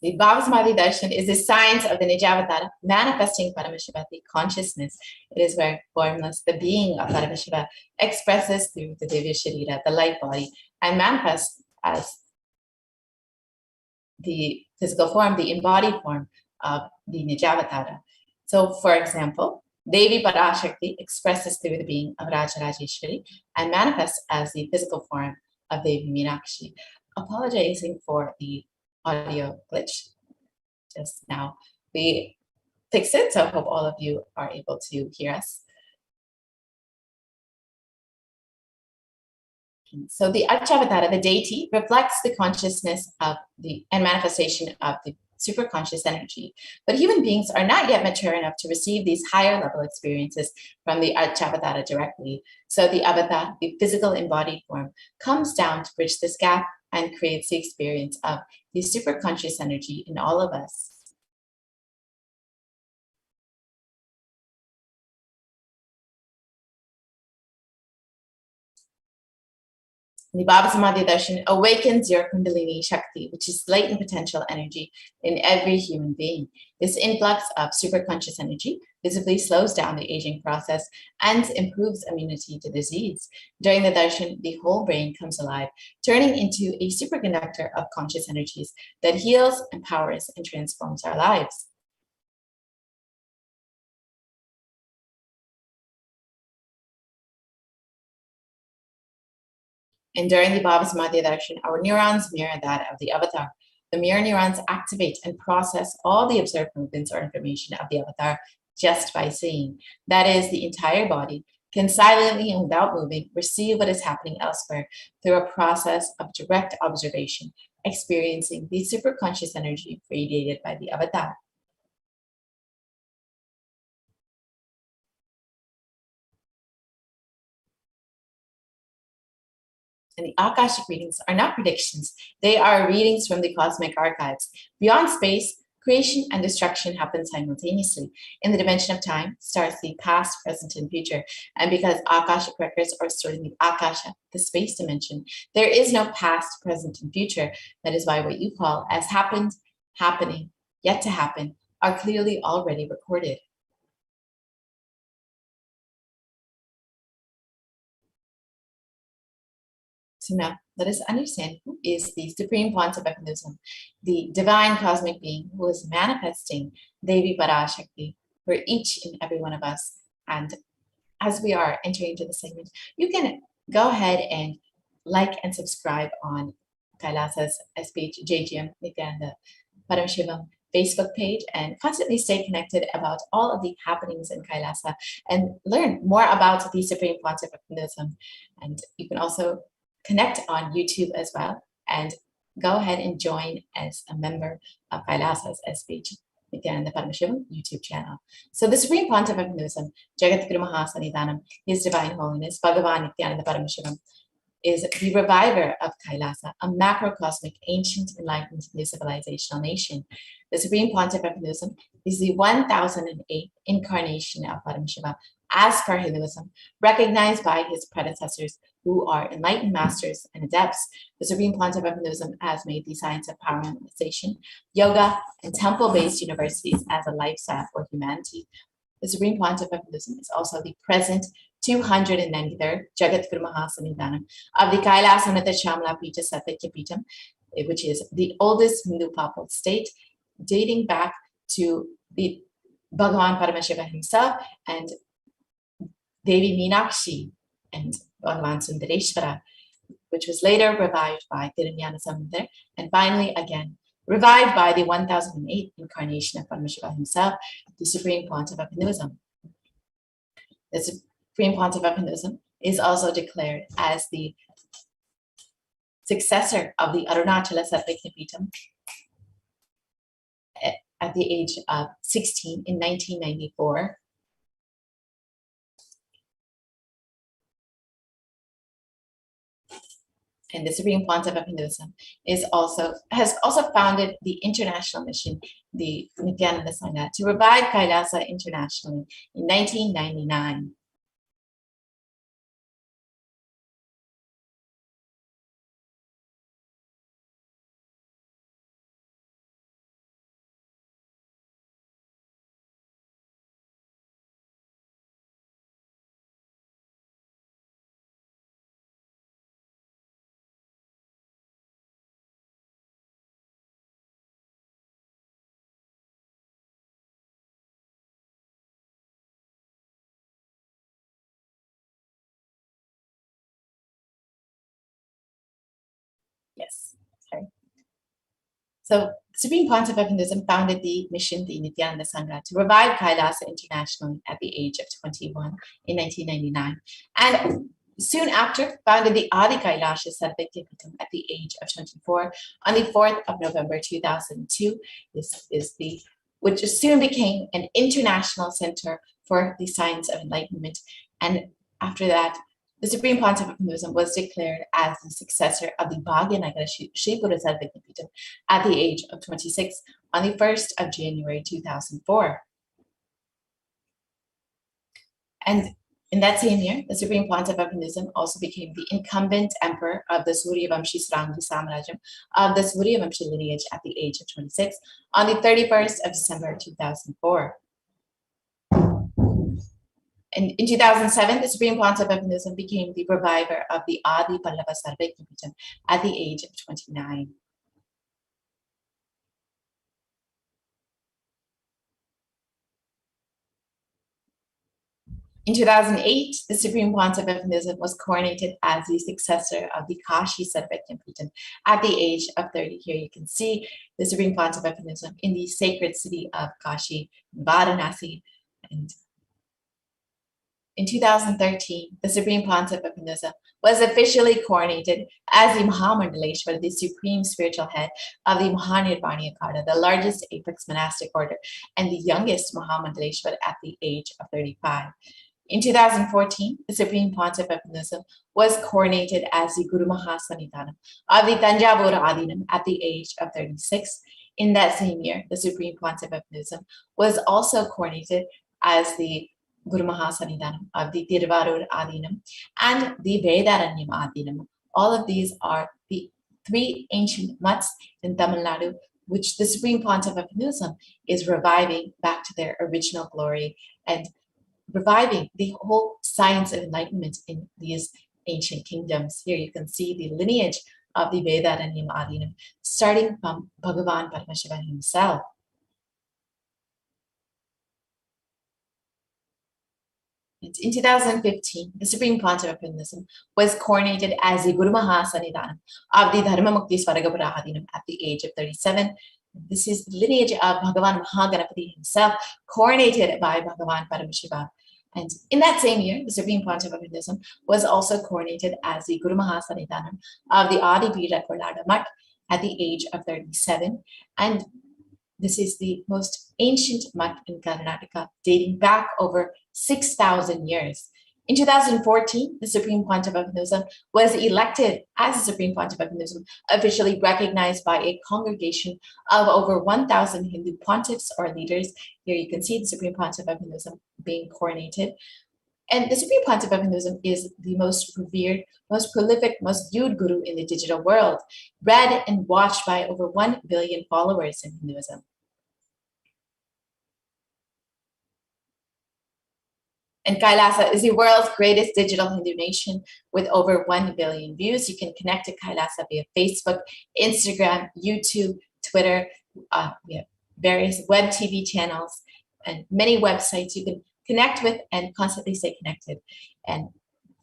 The Bhavasamadhi Darshan is the science of the Nijavatara, manifesting Paramashiva, the consciousness. It is where formless, the being of Paramashiva, expresses through the Divya Sharira, the light body, and manifests as the physical form, the embodied form of the Nijavatara. So, for example, Devi Parashakti expresses through the being of Rajarajeshwari and manifests as the physical form of Devi Meenakshi. Apologizing for the audio glitch just now. We fixed it, so I hope all of you are able to hear us. So the Archavatara, the deity, reflects the consciousness of the and manifestation of the superconscious energy. But human beings are not yet mature enough to receive these higher level experiences from the Archavatara directly. So the avatar, the physical embodied form, comes down to bridge this gap and creates the experience of the superconscious energy in all of us. The Bhavasamadhi Darshan awakens your Kundalini Shakti, which is latent potential energy in every human being. This influx of superconscious energy visibly slows down the aging process and improves immunity to disease. During the Darshan, the whole brain comes alive, turning into a superconductor of conscious energies that heals, empowers, and transforms our lives. And during the Bhavasamadhi Darshan, our neurons mirror that of the avatar. The mirror neurons activate and process all the observed movements or information of the avatar just by seeing. That is, the entire body can silently and without moving receive what is happening elsewhere through a process of direct observation, experiencing the superconscious energy radiated by the avatar. And the Akashic readings are not predictions. They are readings from the cosmic archives. Beyond space, creation and destruction happen simultaneously. In the dimension of time starts the past, present, and future. And because Akashic records are stored in the Akasha, the space dimension, there is no past, present, and future. That is why what you call as happened, happening, yet to happen, are clearly already recorded. So now let us understand who is the Supreme Pontiff of Hinduism, the divine cosmic being who is manifesting Devi Parashakti for each and every one of us. And as we are entering into the segment, you can go ahead and like and subscribe on Kailasa's SPH, JGM, NITHYANANDA Paramashivam Facebook page and constantly stay connected about all of the happenings in Kailasa and learn more about the Supreme Pontiff of Hinduism. And you can also connect on YouTube as well and go ahead and join as a member of Kailasa's SPH Nityananda Paramashivam YouTube channel. So the Supreme Pontiff of Hinduism, Jagat Guru Mahasanidanam, His Divine Holiness, Bhagavan Nityananda Paramashivam, is the reviver of Kailasa, a macrocosmic, ancient, enlightened Hindu civilizational nation. The Supreme Pontiff of Hinduism is the 1008th incarnation of Paramashiva, as per Hinduism, recognized by his predecessors who are enlightened masters and adepts. The Supreme Pontiff of Hinduism has made the science of power manifestation, yoga, and temple-based universities as a lifestyle for humanity. The Supreme Pontiff of Hinduism is also the present 293rd Jagat Guru Mahasanidanam of the Kailasanatha Shamla Pita Satyakya Pitam, which is the oldest Hindu papal state, dating back to the Bhagavan Paramashivam himself and Devi Meenakshi and Bhagavan Sundareshwara, which was later revived by Tirunjana Samudra, and finally again revived by the 1008th incarnation of Paramashiva himself, the Supreme Pontiff of Hinduism. The Supreme Pontiff of Hinduism is also declared as the successor of the Arunachala Sarvajnapitam at the age of 16 in 1994. And the Supreme Pontiff of Hinduism has also founded the international mission, the Nityananda Sangha, to revive Kailasa internationally in 1999. Yes, sorry. So Supreme Pontiff of Hinduism founded the mission, the Nityananda Sangha, to revive Kailasa internationally at the age of 21 in 1999. And soon after, founded the Adi Kailasa at the age of 24 on the 4th of November 2002. This is which soon became an international center for the science of enlightenment. And after that, the Supreme Pontiff of Hinduism was declared as the successor of the Bhagyanagara Shri Guru Sarvajnapeetham at the age of 26 on the 1st of January 2004. And in that same year, the Supreme Pontiff of Hinduism also became the incumbent emperor of the Suryavamshi Srangi Samarajam of the Suryavamshi lineage at the age of 26 on the 31st of December 2004. And in 2007, the Supreme Pontiff of Hinduism became the reviver of the Adi Pallava Sarvajnapeetham at the age of 29. In 2008, the Supreme Pontiff of Hinduism was coronated as the successor of the Kashi Sarvajnapeetham at the age of 30. Here you can see the Supreme Pontiff of Hinduism in the sacred city of Kashi, Varanasi. And in 2013, the Supreme Pontiff of Hinduism was officially coronated as the Mahamandaleshwar, the supreme spiritual head of the Mahanirvaniya Karta, the largest apex monastic order and the youngest Mahamandaleshwar at the age of 35. In 2014, the Supreme Pontiff of Hinduism was coronated as the Guru Mahasannidhanam of the Tanjavur Adinam at the age of 36. In that same year, the Supreme Pontiff of Hinduism was also coronated as the Guru Mahasannidhanam of the Tiruvarur Adinam and the Vedaranyam Adinam. All of these are the three ancient mutts in Tamil Nadu, which the Supreme Pontiff of Hinduism is reviving back to their original glory and reviving the whole science of enlightenment in these ancient kingdoms. Here you can see the lineage of the Vedaranyam Adinam, starting from Bhagavan Paramashivam himself. In 2015, the Supreme Pontiff of Hinduism was coronated as the Guru Mahasannidhanam of the Dharmamukti Swaragapura Adinam at the age of 37. This is the lineage of Bhagavan Mahaganapati himself, coronated by Bhagavan Paramashivam. And in that same year, the Supreme Pontiff of Hinduism was also coronated as the Guru Mahasannidhanam of the Adi Pira Kolada Mutt at the age of 37. And this is the most ancient mutt in Karnataka, dating back over 6,000 years. In 2014, the Supreme Pontiff of Hinduism was elected as the Supreme Pontiff of Hinduism, officially recognized by a congregation of over 1,000 Hindu pontiffs or leaders. Here you can see the Supreme Pontiff of Hinduism being coronated. And the Supreme Pontiff of Hinduism is the most revered, most prolific, most viewed guru in the digital world, read and watched by over 1 billion followers in Hinduism. And Kailasa is the world's greatest digital Hindu nation with over 1 billion views. You can connect to Kailasa via Facebook, Instagram, YouTube, Twitter. We have various web TV channels and many websites you can connect with and constantly stay connected. And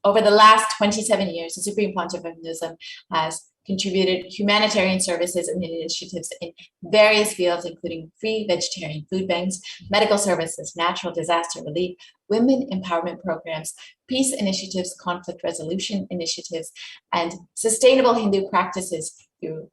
over the last 27 years, the Supreme Pontiff of Hinduism has contributed humanitarian services and initiatives in various fields, including free vegetarian food banks, medical services, natural disaster relief, women empowerment programs, peace initiatives, conflict resolution initiatives, and sustainable Hindu practices through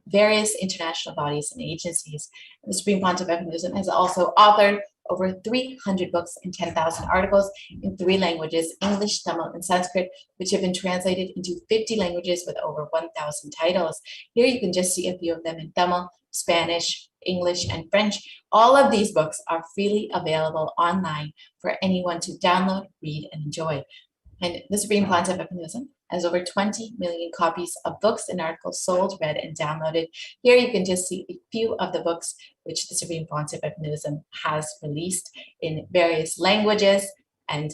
various international bodies and agencies. The Supreme Pontiff of Hinduism has also authored over 300 books and 10,000 articles in 3 languages, English, Tamil, and Sanskrit, which have been translated into 50 languages with over 1,000 titles. Here you can just see a few of them in Tamil, Spanish, English, and French. All of these books are freely available online for anyone to download, read, and enjoy. And the Supreme Pontiff of Hinduism has over 20 million copies of books and articles sold, read, and downloaded. Here you can just see a few of the books which the Supreme Pontiff of Hinduism has released in various languages and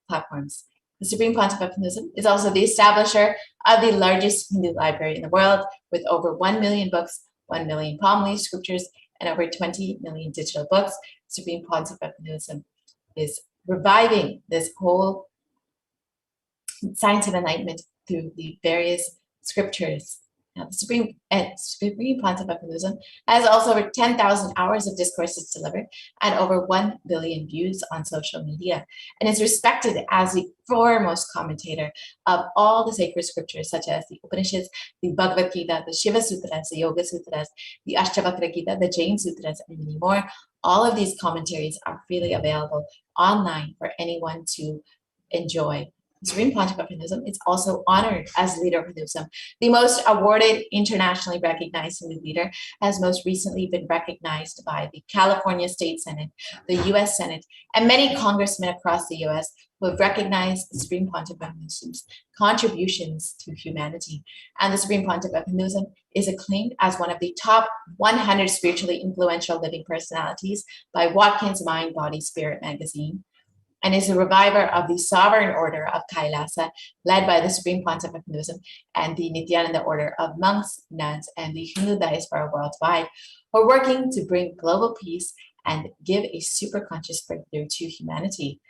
platforms. The Supreme Pontiff of Hinduism is also the establisher of the largest Hindu library in the world with over 1 million books, 1 million palm leaf scriptures, and over 20 million digital books. The Supreme Pontiff of Hinduism is reviving this whole science of enlightenment through the various scriptures Now, the Supreme Pontiff of Hinduism has also over 10,000 hours of discourses delivered and over 1 billion views on social media, and is respected as the foremost commentator of all the sacred scriptures, such as the Upanishads, the Bhagavad Gita, the Shiva Sutras, the Yoga Sutras, the Ashtavakra Gita, the Jain Sutras, and many more. All of these commentaries are freely available online for anyone to enjoy. The Supreme Pontiff of Hinduism is also honored as leader of Hinduism. The most awarded, internationally recognized Hindu leader has most recently been recognized by the California State Senate, the US Senate, and many congressmen across the US who have recognized the Supreme Pontiff of Hinduism's contributions to humanity. And the Supreme Pontiff of Hinduism is acclaimed as one of the top 100 spiritually influential living personalities by Watkins Mind, Body, Spirit magazine, and is a reviver of the Sovereign Order of Kailasa, led by the Supreme Pontiff of Hinduism and the Nityananda Order of monks, nuns, and the Hindu diaspora worldwide, who are working to bring global peace and give a superconscious breakthrough to humanity.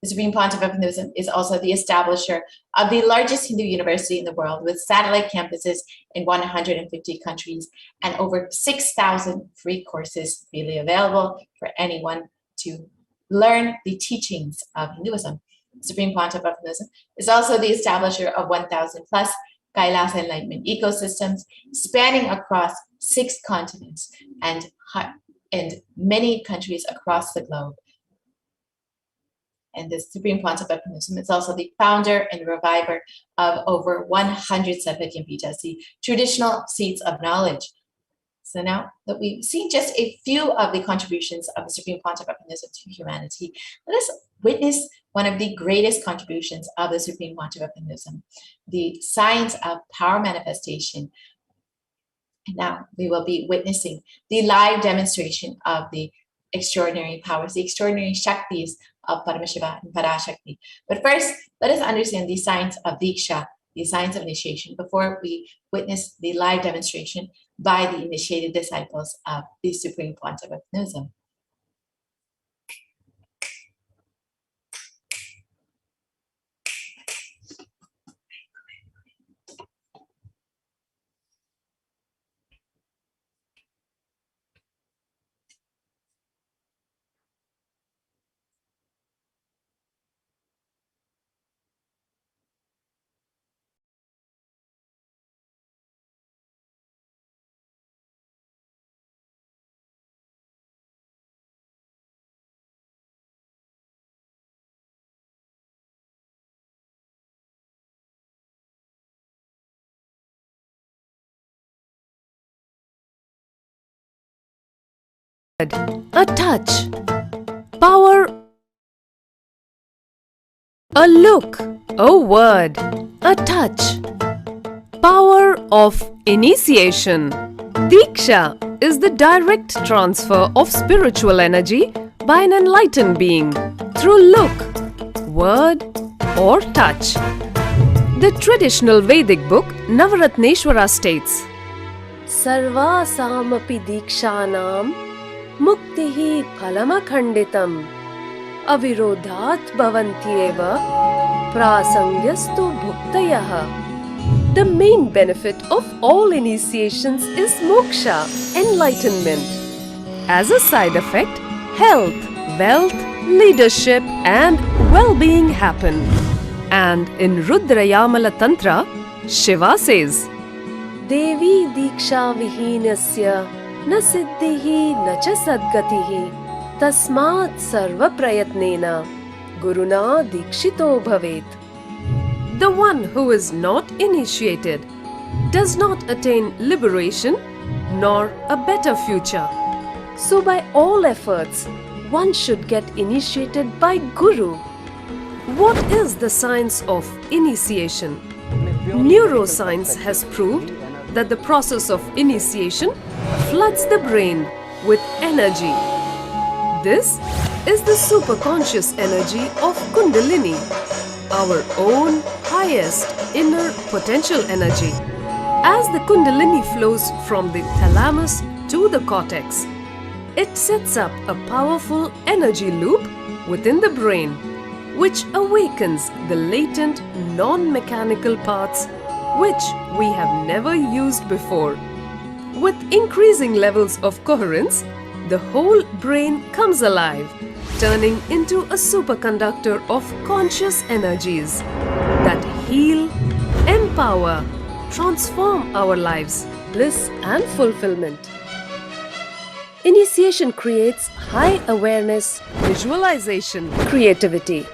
The Supreme Pontiff of Hinduism is also the establisher of the largest Hindu university in the world, with satellite campuses in 150 countries and over 6,000 free courses freely available for anyone to learn the teachings of Hinduism. The Supreme Pontiff of Hinduism is also the establisher of 1,000 plus Kailasa enlightenment ecosystems spanning across 6 continents and many countries across the globe. And the Supreme Pontiff of Hinduism is also the founder and reviver of over 100 Satvagyampijas, the traditional seats of knowledge. So now that we've seen just a few of the contributions of the Supreme Pontiff of Hinduism to humanity, let us witness one of the greatest contributions of the Supreme Pontiff of Hinduism, the science of power manifestation. And now we will be witnessing the live demonstration of the extraordinary powers, the extraordinary Shaktis of Paramashiva and Parashakti. But first, let us understand the science of Diksha, the science of initiation, before we witness the live demonstration by the initiated disciples of the Supreme Pontiff of Hinduism. A touch, power, a look, a word, a touch, power of initiation. Diksha is the direct transfer of spiritual energy by an enlightened being through look, word, or touch. The traditional Vedic book Navaratneshwara states, Sarva samapi dikshanam muktihi phalamakhanditam avirodhat bhavantyeva prasangyastu bhuktayah. The main benefit of all initiations is moksha, enlightenment. As a side effect, health, wealth, leadership and well-being happen. And in Rudrayamala Tantra, Shiva says, Devi diksha vihinasya na siddhihi na cha sadgatihi tasmat sarva prayatnena guruna dikshito bhavet. The one who is not initiated does not attain liberation nor a better future. So by all efforts, one should get initiated by Guru. What is the science of initiation? Neuroscience has proved that the process of initiation floods the brain with energy. This is the superconscious energy of Kundalini, our own highest inner potential energy. As the Kundalini flows from the thalamus to the cortex, it sets up a powerful energy loop within the brain, which awakens the latent non-mechanical parts which we have never used before. With increasing levels of coherence, the whole brain comes alive, turning into a superconductor of conscious energies that heal, empower, transform our lives, bliss and fulfillment. Initiation creates high awareness, visualization, creativity.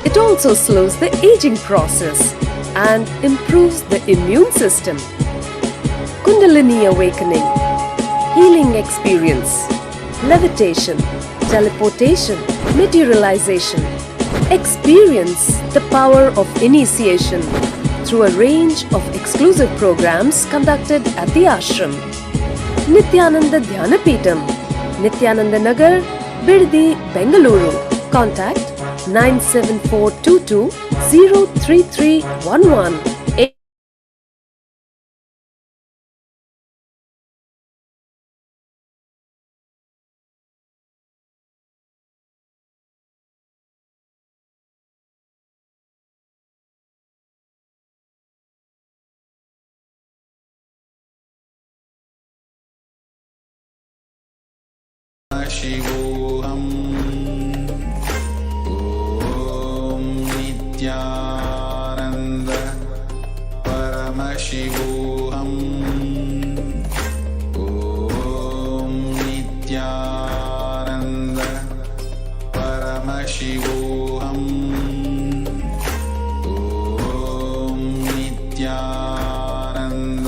It also slows the aging process and improves the immune system. Kundalini awakening, healing experience, levitation, teleportation, materialization. Experience the power of initiation through a range of exclusive programs conducted at the ashram. Nithyananda Dhyanapitham, Nithyananda Nagar, Biddi, Bengaluru. Contact 97422 03311. शिवोऽहम् ॐ नित्यानन्द परमशिवोऽहम् ॐ नित्यानन्द परमशिवोऽहम् ॐ नित्यानन्द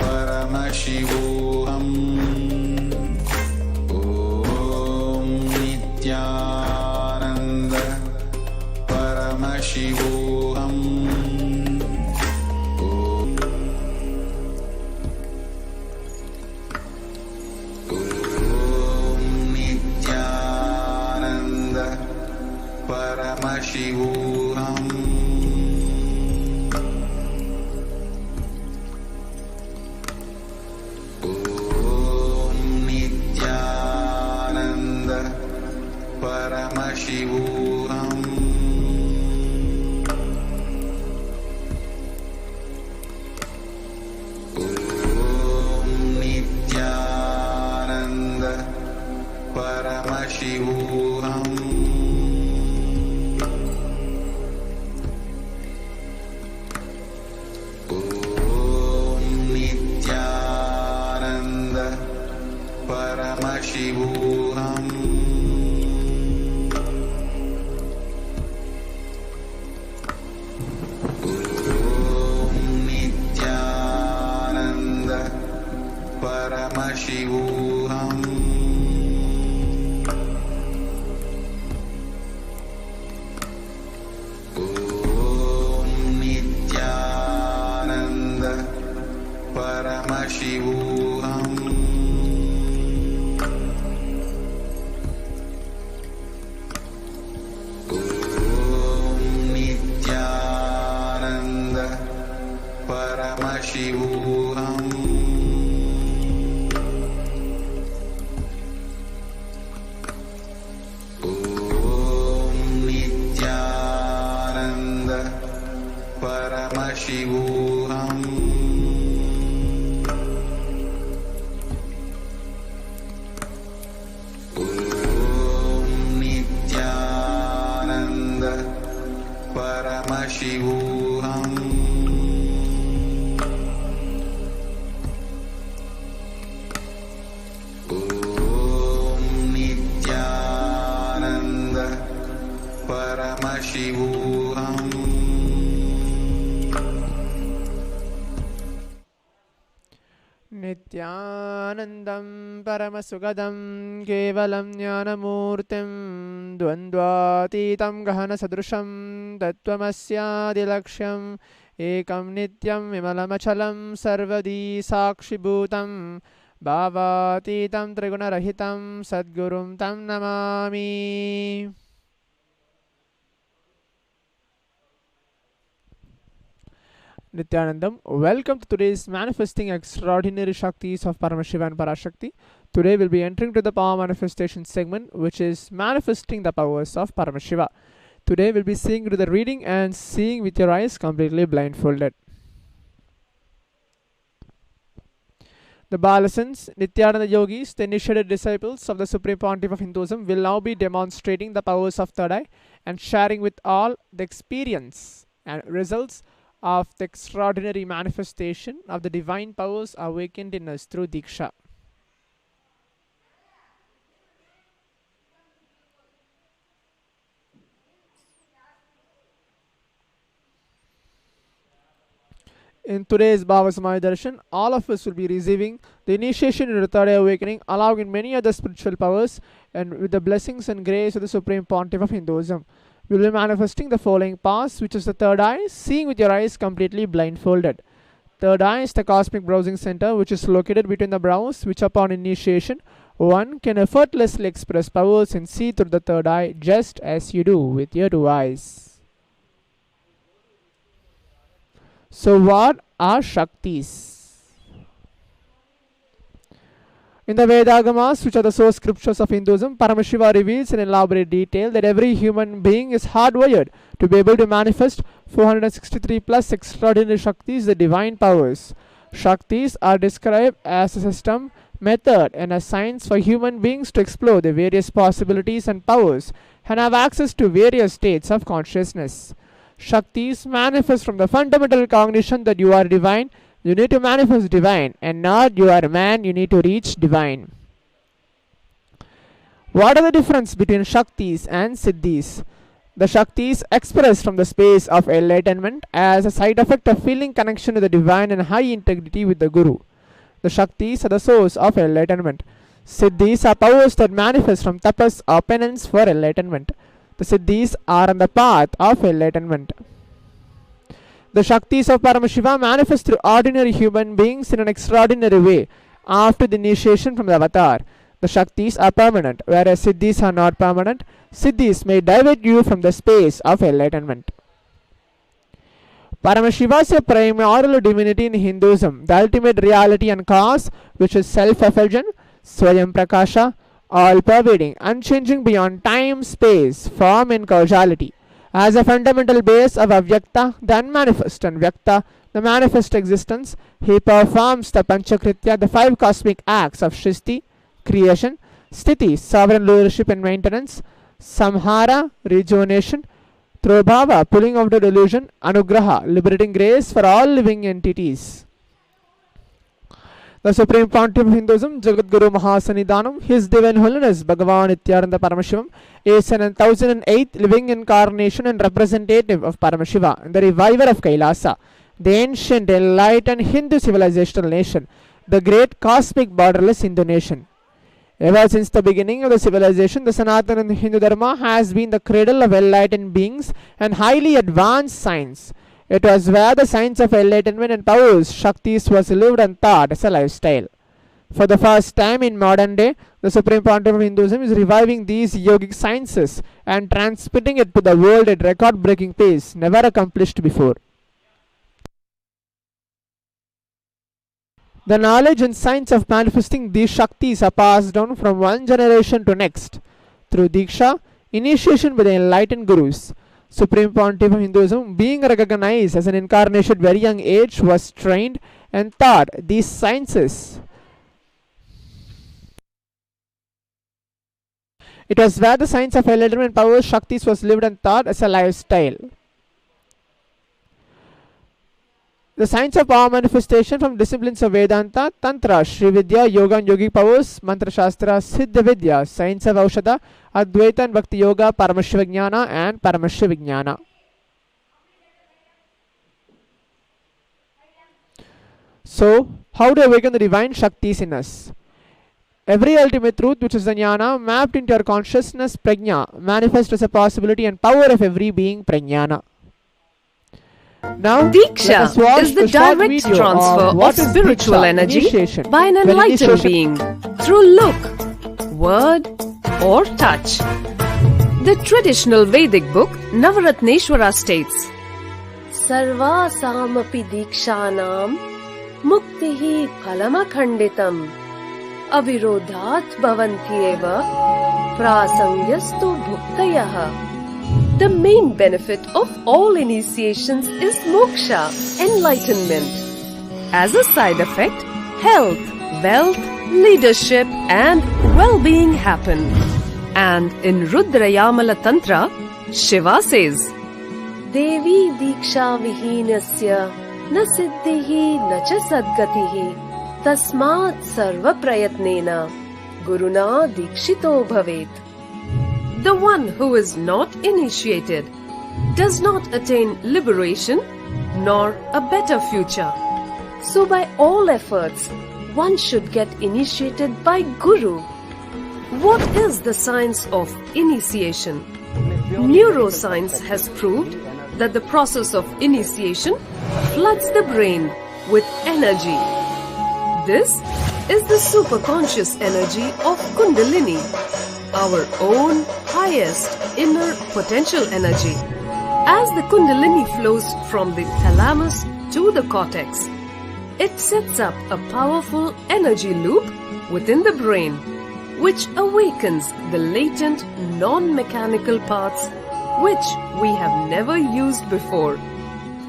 परमशिवोऽहम् नित्यानन्द परमशिवोऽहम् ॐ नित्यानन्द परमशिवोऽहम् परमशिवोऽहम् ॐ नित्यानन्द परमशिवोऽहम् ॐ नित्यानन्द परमशिवोऽहम् परमशिवोऽहम् ॐ नित्यानन्द परमशिवोऽहम् ॐ नित्यानन्द परमशिवोऽहम् परमशिवोऽहम् ॐ नित्यानन्द परमशिवोऽहम् ॐ नित्यानन्द परमशिवोऽहम् नित्यानन्दं परमसुखदं केवलं ज्ञानमूर्तिं द्वन्द्वातीतं गहनसदृशं तत्त्वमस्यादिलक्ष्यम् एकं नित्यं विमलमचलं सर्वदी साक्षिभूतं भावातीतं त्रिगुणरहितं सद्गुरुं तं Namami. Nithyanandam, welcome to today's Manifesting Extraordinary Shaktis of Paramashiva and Parashakti. Today we'll be entering to the power manifestation segment, which is manifesting the powers of Paramashiva. Today we'll be seeing to the reading and seeing with your eyes completely blindfolded. The Balasans, Nityananda yogis, the initiated disciples of the Supreme Pontiff of Hinduism, will now be demonstrating the powers of third eye and sharing with all the experience and results of the extraordinary manifestation of the divine powers awakened in us through Diksha. In today's Bhava Samaya Darshan, all of us will be receiving the initiation into the third eye awakening, along with many other spiritual powers, and with the blessings and grace of the Supreme Pontiff of Hinduism. We will be manifesting the following paths, which is the third eye, seeing with your eyes completely blindfolded. Third eye is the cosmic browsing center, which is located between the brows, which upon initiation, one can effortlessly express powers and see through the third eye, just as you do with your two eyes. So what are Shaktis? In the Vedagamas, which are the source scriptures of Hinduism, Paramashiva reveals in elaborate detail that every human being is hardwired to be able to manifest 463 plus extraordinary Shaktis, the divine powers. Shaktis are described as a system, method, and a science for human beings to explore the various possibilities and powers and have access to various states of consciousness. Shaktis manifest from the fundamental cognition that you are divine. You need to manifest divine, and not you are a man, you need to reach divine. What are the difference between Shaktis and Siddhis? The Shaktis express from the space of enlightenment as a side effect of feeling connection to the divine and high integrity with the Guru. The Shaktis are the source of enlightenment. Siddhis are powers that manifest from tapas or penance for enlightenment. The Siddhis are on the path of enlightenment. The Shaktis of Paramashiva manifest through ordinary human beings in an extraordinary way after the initiation from the avatar. The Shaktis are permanent, whereas Siddhis are not permanent. Siddhis may divert you from the space of enlightenment. Paramashiva is a primordial divinity in Hinduism, the ultimate reality and cause, which is self-effulgent, Swayam Prakasha, all-pervading, unchanging beyond time, space, form and causality. As a fundamental base of Avyakta, the unmanifest, and Vyakta, the manifest existence, he performs the Panchakritya, the five cosmic acts of Shristi, creation, Sthiti, sovereign leadership and maintenance, Samhara, rejuvenation, Trobhava, pulling out the delusion, Anugraha, liberating grace for all living entities. The Supreme Pontiff of Hinduism, Jagadguru Mahasanidhanam, His Divine Holiness Bhagavan Paramashivam, is an 1008th living incarnation and representative of Paramashiva, the reviver of Kailasa, the ancient enlightened Hindu civilizational nation, the great cosmic borderless Hindu nation. Ever since the beginning of the civilization, the Sanatana Hindu Dharma has been the cradle of enlightened beings and highly advanced science. It was where the science of enlightenment and powers, Shaktis, was lived and taught as a lifestyle. For the first time in modern day, the Supreme Pontiff of Hinduism is reviving these yogic sciences and transmitting it to the world at record-breaking pace, never accomplished before. The knowledge and science of manifesting these Shaktis are passed down from one generation to next through Diksha, initiation by the enlightened Gurus. Supreme Pontiff of Hinduism, being recognized as an incarnation at very young age, was trained and taught these sciences. It was where the science of enlightenment powers, Shaktis, was lived and taught as a lifestyle. The science of power manifestation from disciplines of Vedanta, Tantra, Sri Vidya, Yoga and Yogic powers, Mantra Shastra, Siddha Vidya, science of Aushadha, Advaita and Bhakti Yoga, Paramashiva Jnana and Paramashiva Jnana. So, how to awaken the divine Shaktis in us? Every ultimate truth, which is the Jnana, mapped into your consciousness, Prajna, manifests as a possibility and power of every being, Prajnana. Now, Diksha is the direct transfer of spiritual energy by an enlightened being through look, word or touch. The traditional Vedic book Navaratneshwara states, Sarva samapi dikshanam muktihi phalamakhanditam avirodhat bhavantyeva prasangyastu bhuktayah. The main benefit of all initiations is moksha, enlightenment. As a side effect, health, wealth, leadership, and well-being happen. And in Rudrayamala Tantra, Shiva says, Devi Diksha Vihinasya Na Siddhihi Na Cha Sadgatihi Tasmat Sarva Prayatnena Guruna Dikshito Bhavet. The one who is not initiated does not attain liberation nor a better future. So by all efforts, one should get initiated by Guru. What is the science of initiation? Neuroscience has proved that the process of initiation floods the brain with energy. This is the superconscious energy of Kundalini, our own highest inner potential energy. As the Kundalini flows from the thalamus to the cortex, it sets up a powerful energy loop within the brain, which awakens the latent non-mechanical parts which we have never used before.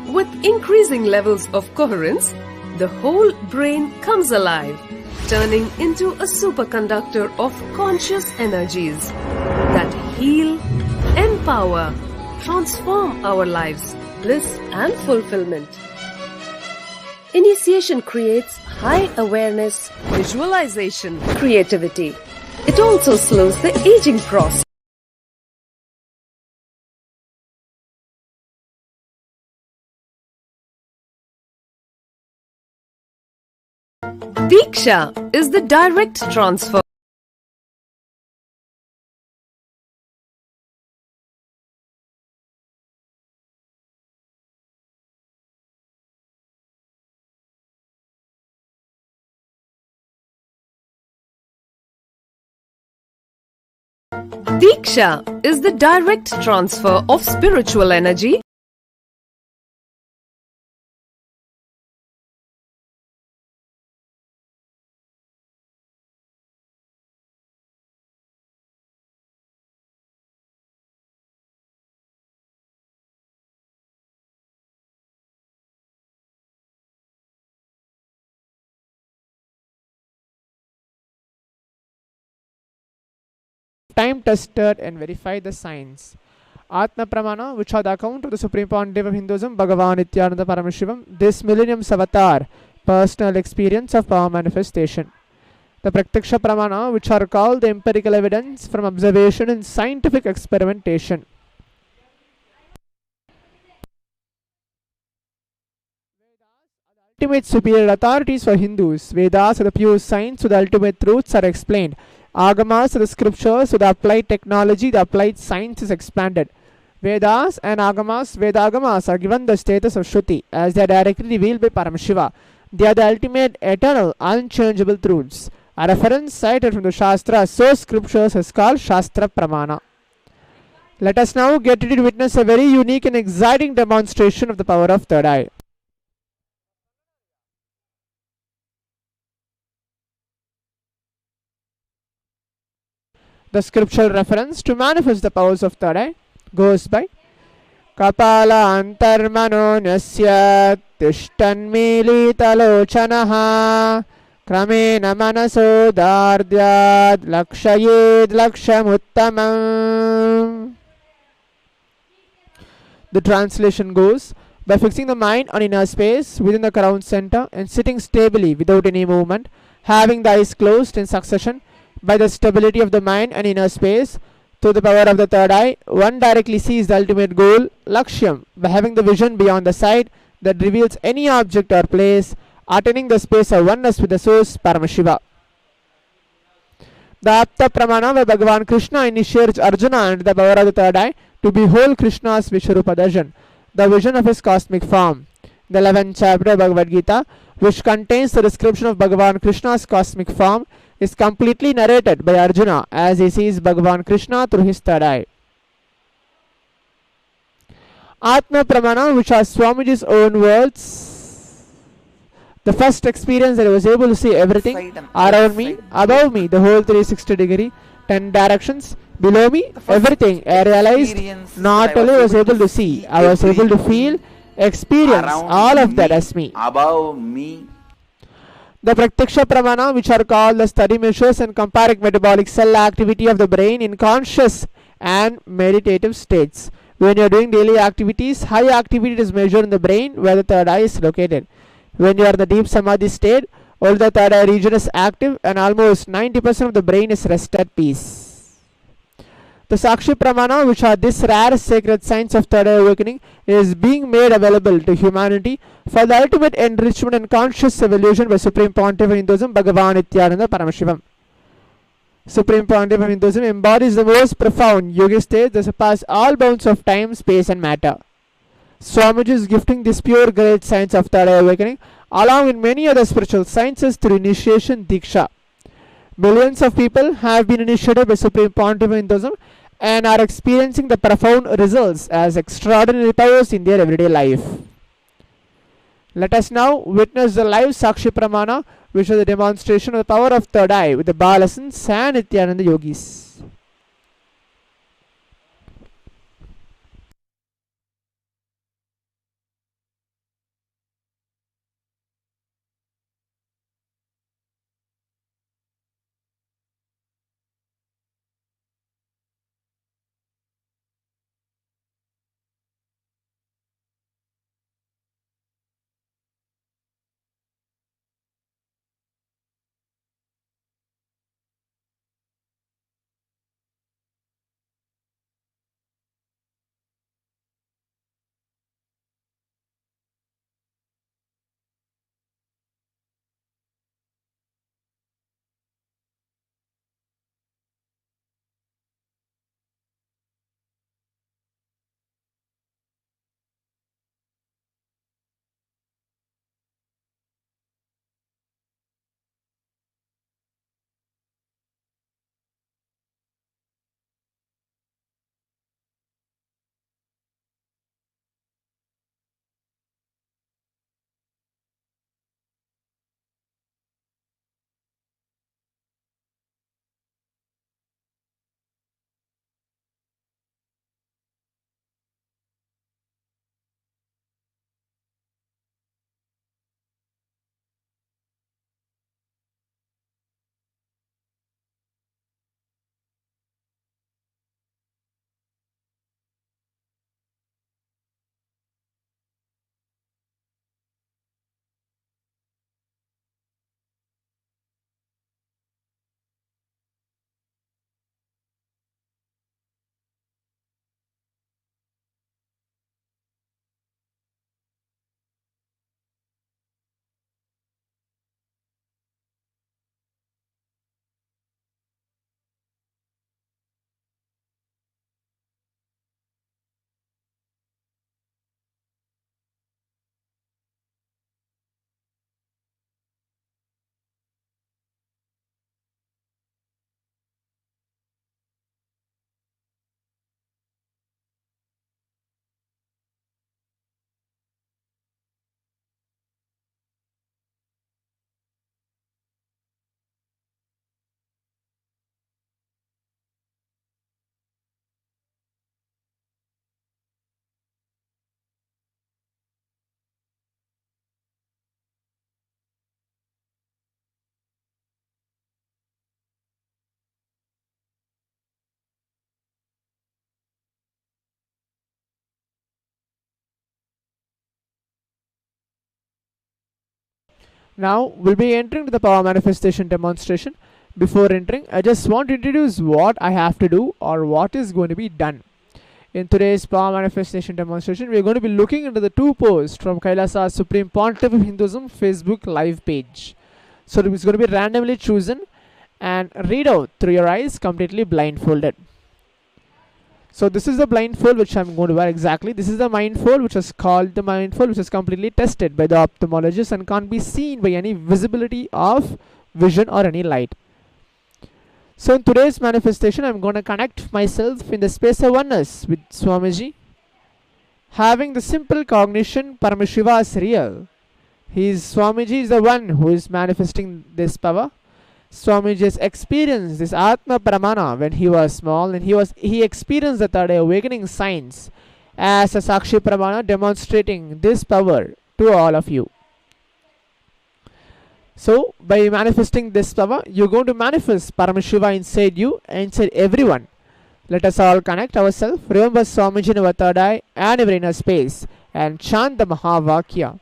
With increasing levels of coherence, the whole brain comes alive, turning into a superconductor of conscious energies that heal, empower, transform our lives, bliss and fulfillment. Initiation creates high awareness, visualization, creativity. It also slows the aging process. Diksha is the direct transfer. Diksha is the direct transfer of spiritual energy time tested and verify the science. Atma Pramana, which are the account of the Supreme Pontiff of Hinduism, Bhagavan Paramashivam, Paramashivam, this millennium's avatar, personal experience of power manifestation. The Praktiksha Pramana, which are called the empirical evidence from observation and scientific experimentation. Ultimate superior authorities for Hindus. Vedas are the pure science, so the ultimate truths are explained. Agamas are the scriptures, so the applied technology, the applied science is expanded. Vedas and Agamas, Vedagamas are given the status of Shruti as they are directly revealed by Paramashiva. They are the ultimate, eternal, unchangeable truths. A reference cited from the Shastra, so scriptures is called Shastra Pramana. Let us now get ready to witness a very unique and exciting demonstration of the power of third eye. The scriptural reference to manifest the powers of third eye goes by Kapala antarmano nyasya tishtanmilitalochanaha kramena manaso dardyad lakshayed lakshamuttamam. The translation goes, by fixing the mind on inner space within the crown center and sitting stably without any movement, having the eyes closed in succession, by the stability of the mind and inner space, through the power of the third eye, one directly sees the ultimate goal, Lakshyam, by having the vision beyond the sight that reveals any object or place, attaining the space of oneness with the source, Paramashiva. The Apta Pramana, where Bhagavan Krishna initiates Arjuna under the power of the third eye to behold Krishna's Vishwarupa Darshan, the vision of his cosmic form. The 11th chapter of Bhagavad Gita, which contains the description of Bhagavan Krishna's cosmic form, is completely narrated by Arjuna as he sees Bhagavan Krishna through his third eye. Atma Pramana, which are Swamiji's own words, the first experience that I was able to see everything around me, above me, the whole 360 degree, 10 directions, below me, everything. I realized not only was able to see, I was able to feel, experience all of that as me. Above me. The Pratyaksha Pramana, which are called the study measures and comparing metabolic cell activity of the brain in conscious and meditative states. When you are doing daily activities, high activity is measured in the brain where the third eye is located. When you are in the deep samadhi state, all the third eye region is active and almost 90% of the brain is rest at peace. The Sakshi Pramana, which are this rare sacred science of third eye awakening, is being made available to humanity for the ultimate enrichment and conscious evolution by Supreme Pontiff of Hinduism, Bhagavan Nityananda Paramashivam. Supreme Pontiff of Hinduism embodies the most profound yogic state that surpass all bounds of time, space and matter. Swamiji is gifting this pure great science of third eye awakening along with many other spiritual sciences through initiation Diksha. Millions of people have been initiated by Supreme Pontiff of Hinduism and are experiencing the profound results as extraordinary powers in their everyday life. Let us now witness the live Sakshi Pramana, which is a demonstration of the power of third eye with the Balasans and Nityananda yogis. Now we'll be entering to the power manifestation demonstration. Before entering, I just want to introduce what I have to do or what is going to be done. In today's power manifestation demonstration, we are going to be looking into the two posts from Kailasa's Supreme Pontiff of Hinduism Facebook live page. So it's going to be randomly chosen and read out through your eyes completely blindfolded. So this is the blindfold which I'm going to wear exactly. This is the mindfold which is called the mindfold, which is completely tested by the ophthalmologist and can't be seen by any visibility of vision or any light. So in today's manifestation, I'm going to connect myself in the space of oneness with Swamiji, having the simple cognition Paramashiva is real. Swamiji is the one who is manifesting this power. Swamiji has experienced this Atma Pramana when he was small, and he experienced the third eye awakening science as a Sakshi Pramana, demonstrating this power to all of you. So by manifesting this power, you're going to manifest Paramashiva inside you and inside everyone. Let us all connect ourselves. Remember Swamiji in our third eye and our inner space and chant the Mahavakya.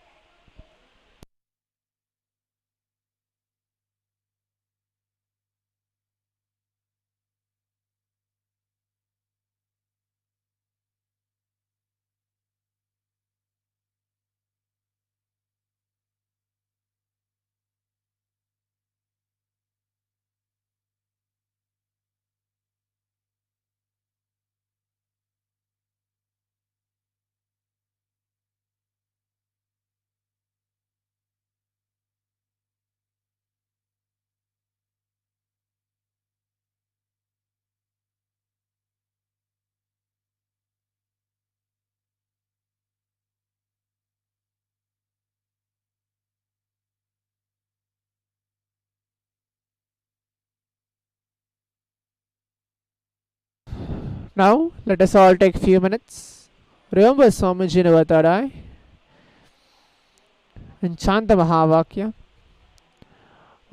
Now let us all take few minutes. Remember Swamiji in our third eye and chant the Mahavakya.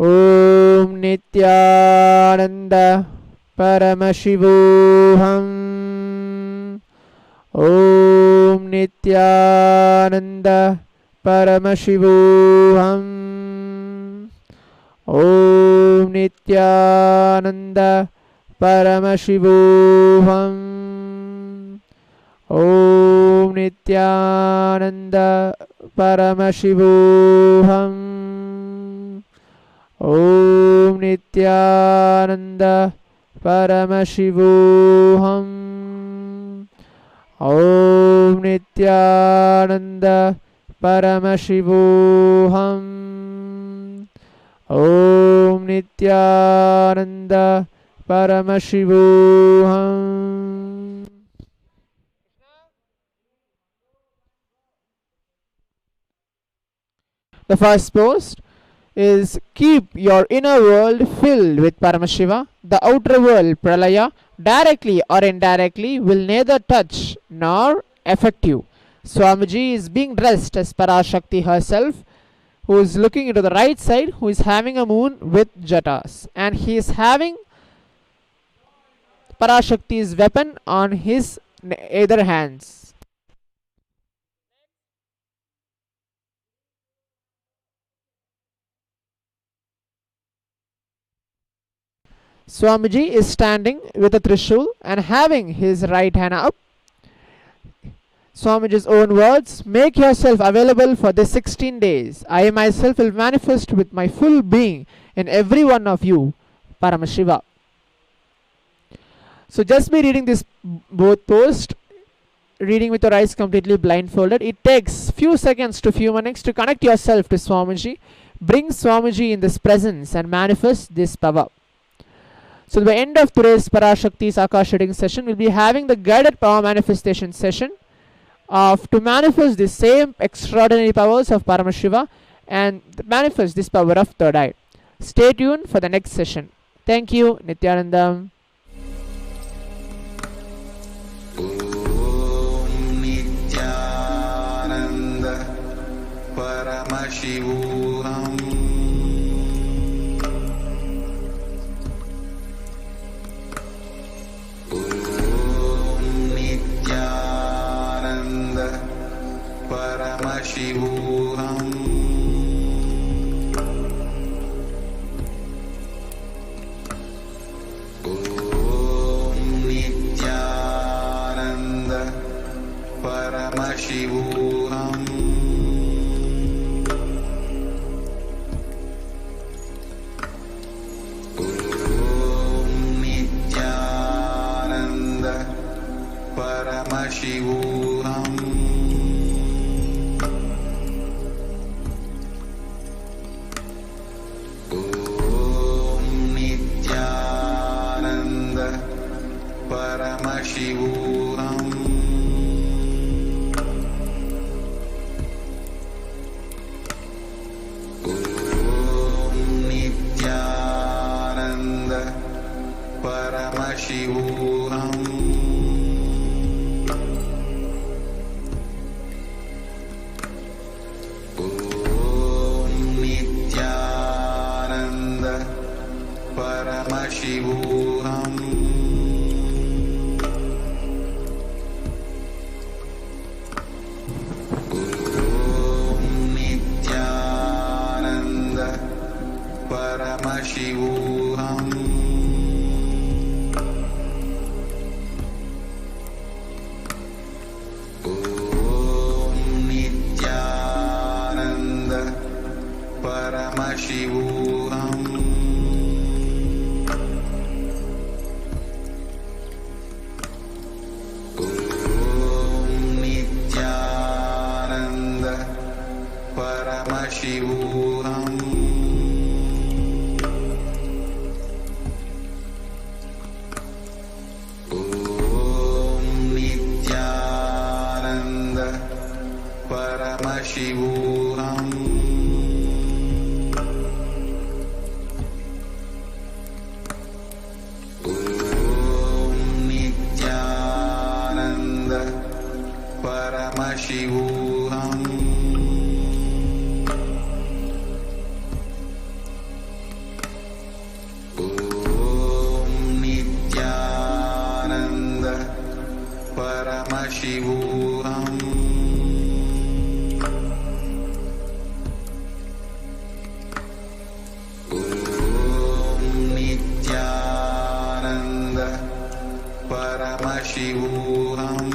Om Nityananda Paramashivoham. Om Nityananda Paramashivoham. Om Nityananda Paramashivoham. Om Nityananda Paramashivoham. Om Nityananda Paramashivoham. Om Nityananda Paramashivoham. Om Nityananda Paramashivoham. The first post is keep your inner world filled with Paramashiva. The outer world, Pralaya, directly or indirectly will neither touch nor affect you. Swamiji is being dressed as Parashakti herself, who is looking into the right side, who is having a moon with jatas, and he is having Parashakti's weapon on his either hands. Swamiji is standing with a Trishul and having his right hand up. Swamiji's own words, make yourself available for this 16 days. I myself will manifest with my full being in every one of you, Paramashiva. So just be reading this both post, reading with your eyes completely blindfolded. It takes few seconds to few minutes to connect yourself to Swamiji. Bring Swamiji in this presence and manifest this power. So by the end of today's Parashakti's Akash reading session, we'll be having the guided power manifestation session to manifest the same extraordinary powers of Paramashiva and manifest this power of third eye. Stay tuned for the next session. Thank you, Nityananda. Om Nityananda Paramashivam. Paramashivam. Om Nityananda Paramashivam. Om Nityananda Paramashivam. Paramashivam. Om Nityananda Paramashivam. Om Nityananda Paramashivam. Nityananda Paramashivam. Nityananda Paramashivam. Nityananda Paramashivam. Nityananda Paramashivam. Nityananda Paramashivam.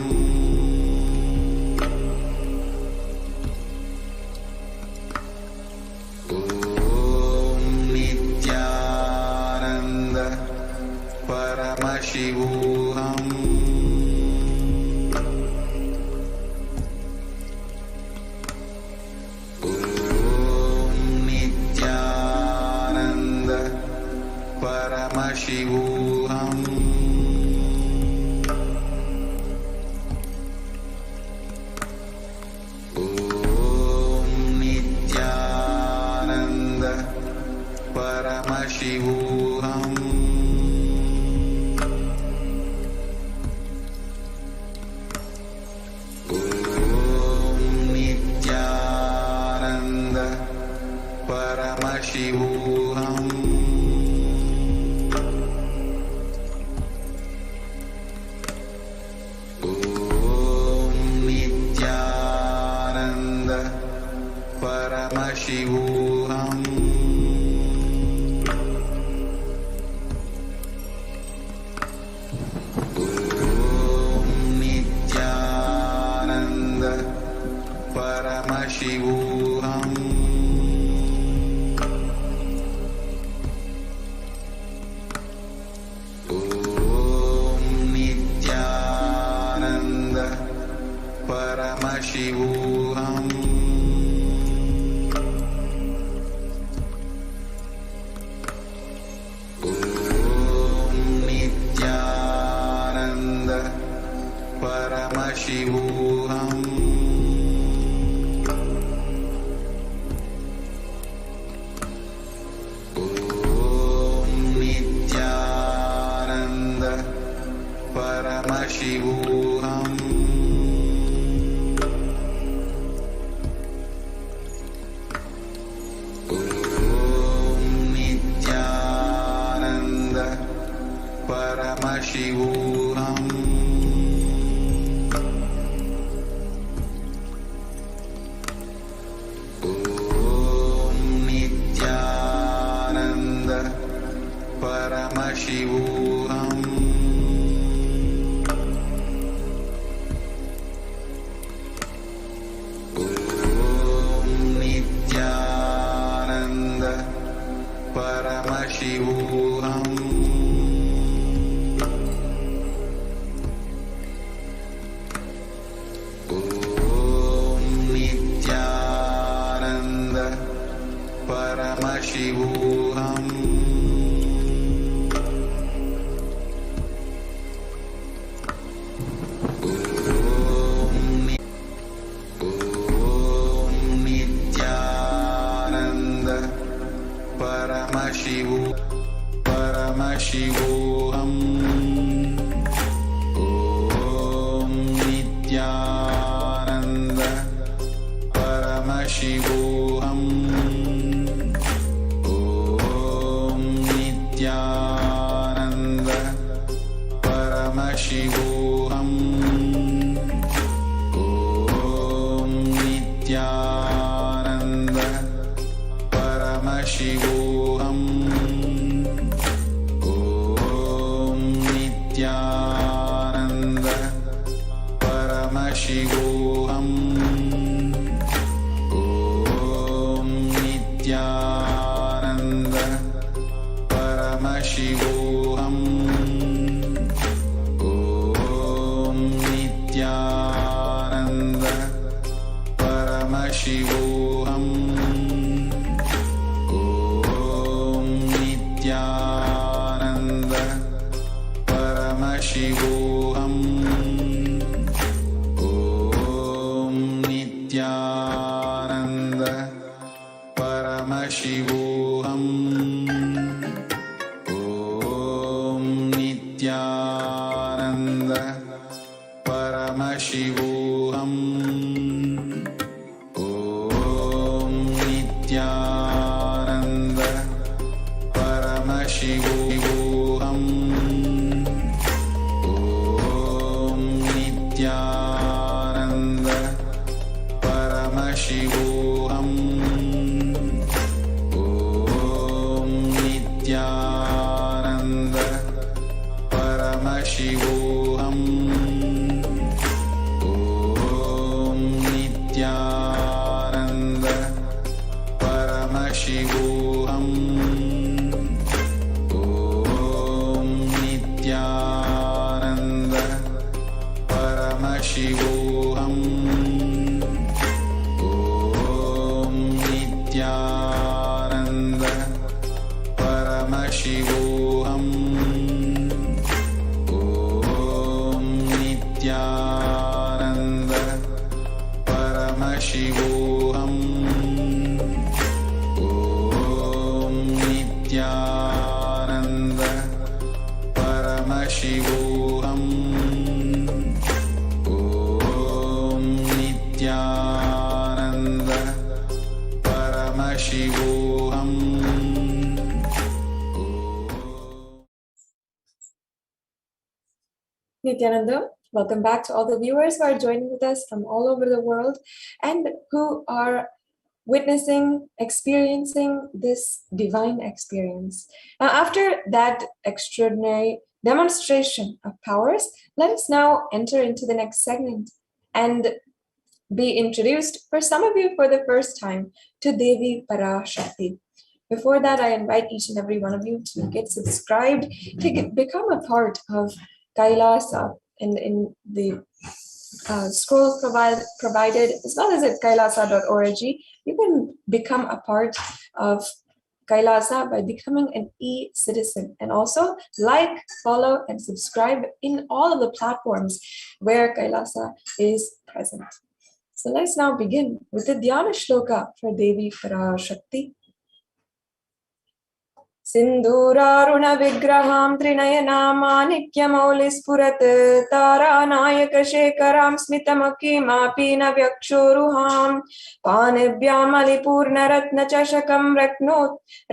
Nityananda Paramashivam. Nityananda Paramashivam. Nityananda Paramashivam. Nityananda Paramashivam. Nityananda Paramashivam. Nityananda Paramashivam. Nityananda Paramashivam. Nityananda Paramashivam. Nityananda Paramashivam. Nityananda Paramashivam. Nityananda Paramashivam. Nityananda Paramashivam. Nityananda Paramashivam. Nityananda Paramashivam. Om Nityananda Paramashivam. Om Nityananda Paramashivam. Om Nityananda Paramashivam. Om Nityananda Paramashivam. Om Nityananda Paramashivoham. Om Nityananda Paramashivoham. Om Nityananda Paramashivoham. Om Nityananda Paramashivoham. Om Nityananda Paramashivoham. Om Nityananda Paramashivoham. Om Nityananda Paramashivoham. Om Nityananda Paramashivoham. Om Nityananda Paramashivoham. Om Nityananda Paramashivoham. Om Nityananda Paramashivoham. Om Nityananda Paramashivoham. Om Nityananda Paramashivoham. Nityananda, welcome back to all the viewers who are joining with us from all over the world and who are witnessing, experiencing this divine experience. Now, after that extraordinary demonstration of powers, let us now enter into the next segment and be introduced, for some of you for the first time, to Devi Parashakti. Before that, I invite each and every one of you to get subscribed, to become a part of Kailasa in the scrolls provided, as well as at kailasa.org. You can become a part of Kailasa by becoming an e-citizen, and also like, follow, and subscribe in all of the platforms where Kailasa is present. So let's now begin with the Dhyana Shloka for Devi Parashakti. Sindhuraruna vigraham trinayanaमानिक्यमौलिस्फुरत् तारानायकशेखरां स्मितमकीमापीन व्यक्षोरुहां पाणिभ्यामलिपूर्णरत्नचषकं